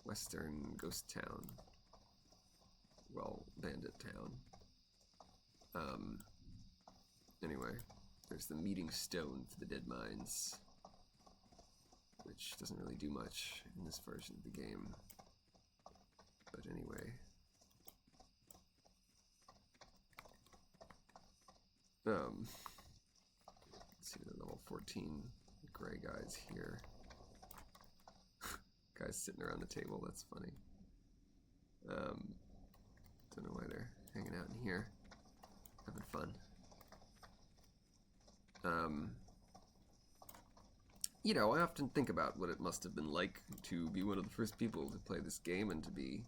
western ghost town. Well, bandit town. Anyway, there's the meeting stone for the dead mines, which doesn't really do much in this version of the game. But anyway. Let's see, the level 14 gray guys here. Guys sitting around the table, that's funny. Don't know why they're hanging out in here, having fun. You know, I often think about what it must have been like to be one of the first people to play this game and to be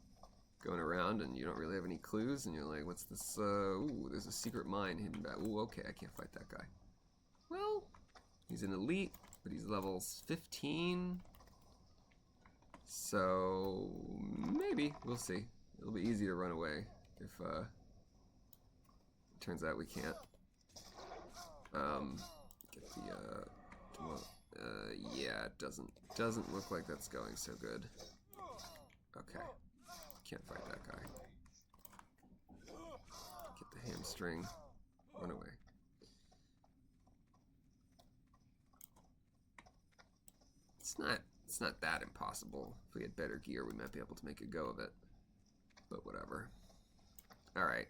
going around and you don't really have any clues and you're like, what's this? Ooh, there's a secret mine hidden back. Ooh, okay, I can't fight that guy. Well, he's an elite, but he's levels 15. So maybe, we'll see. It'll be easy to run away if it turns out we can't. Get the yeah, it doesn't look like that's going so good. Okay. Can't fight that guy. Get the hamstring. Run away. It's not that impossible. If we had better gear, we might be able to make a go of it. But whatever. Alright.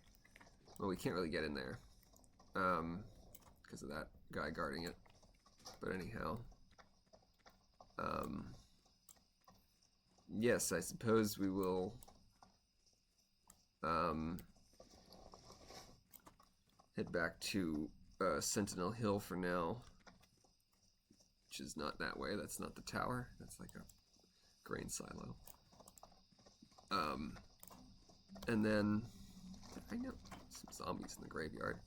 Well, we can't really get in there. Because of that guy guarding it. But anyhow. Yes, I suppose we will head back to Sentinel Hill for now, which is not that way. That's not the tower. That's like a grain silo. And then I know some zombies in the graveyard.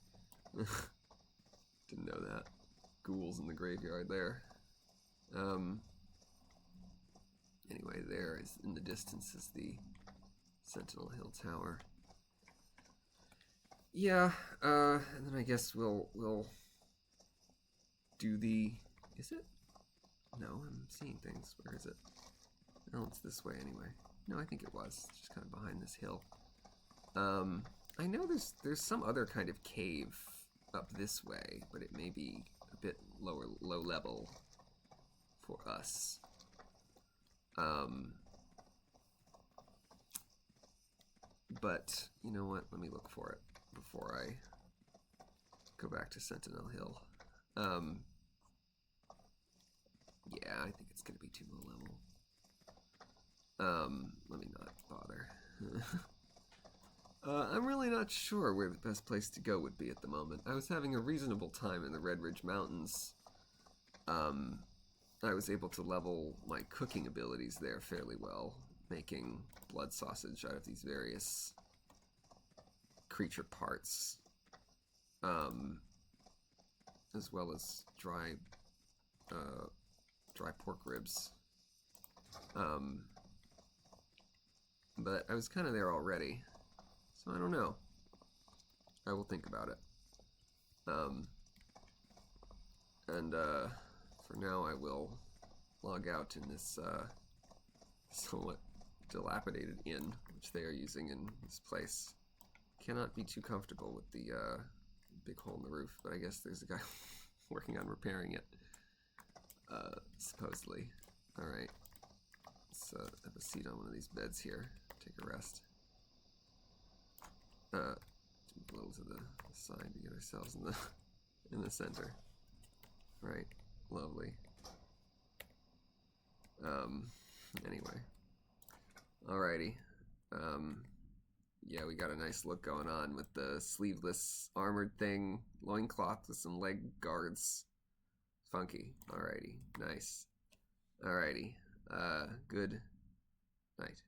Didn't know that. Ghouls in the graveyard there. Anyway, there is in the distance is the Sentinel Hill Tower. Yeah, and then I guess we'll do the... Is it? No, I'm seeing things. Where is it? Oh, it's this way anyway. No, I think it was. It's just kind of behind this hill. I know there's some other kind of cave up this way, but it may be a bit low level for us. But you know what? Let me look for it before I go back to Sentinel Hill. Yeah, I think it's gonna be too low level. Let me not bother. I'm really not sure where the best place to go would be at the moment. I was having a reasonable time in the Red Ridge Mountains I was able to level my cooking abilities there fairly well, making blood sausage out of these various creature parts, as well as dry pork ribs. But I was kind of there already, so I don't know. I will think about it. And for now, I will log out in this somewhat dilapidated inn, which they are using in this place. Cannot be too comfortable with the big hole in the roof, but I guess there's a guy working on repairing it, supposedly. Alright, let's have a seat on one of these beds here, take a rest. A little to the side to get ourselves in the center. Right, lovely. Anyway. Alrighty. Yeah, we got a nice look going on with the sleeveless armored thing, loincloth with some leg guards. Funky. Alrighty, nice. Alrighty. Good night.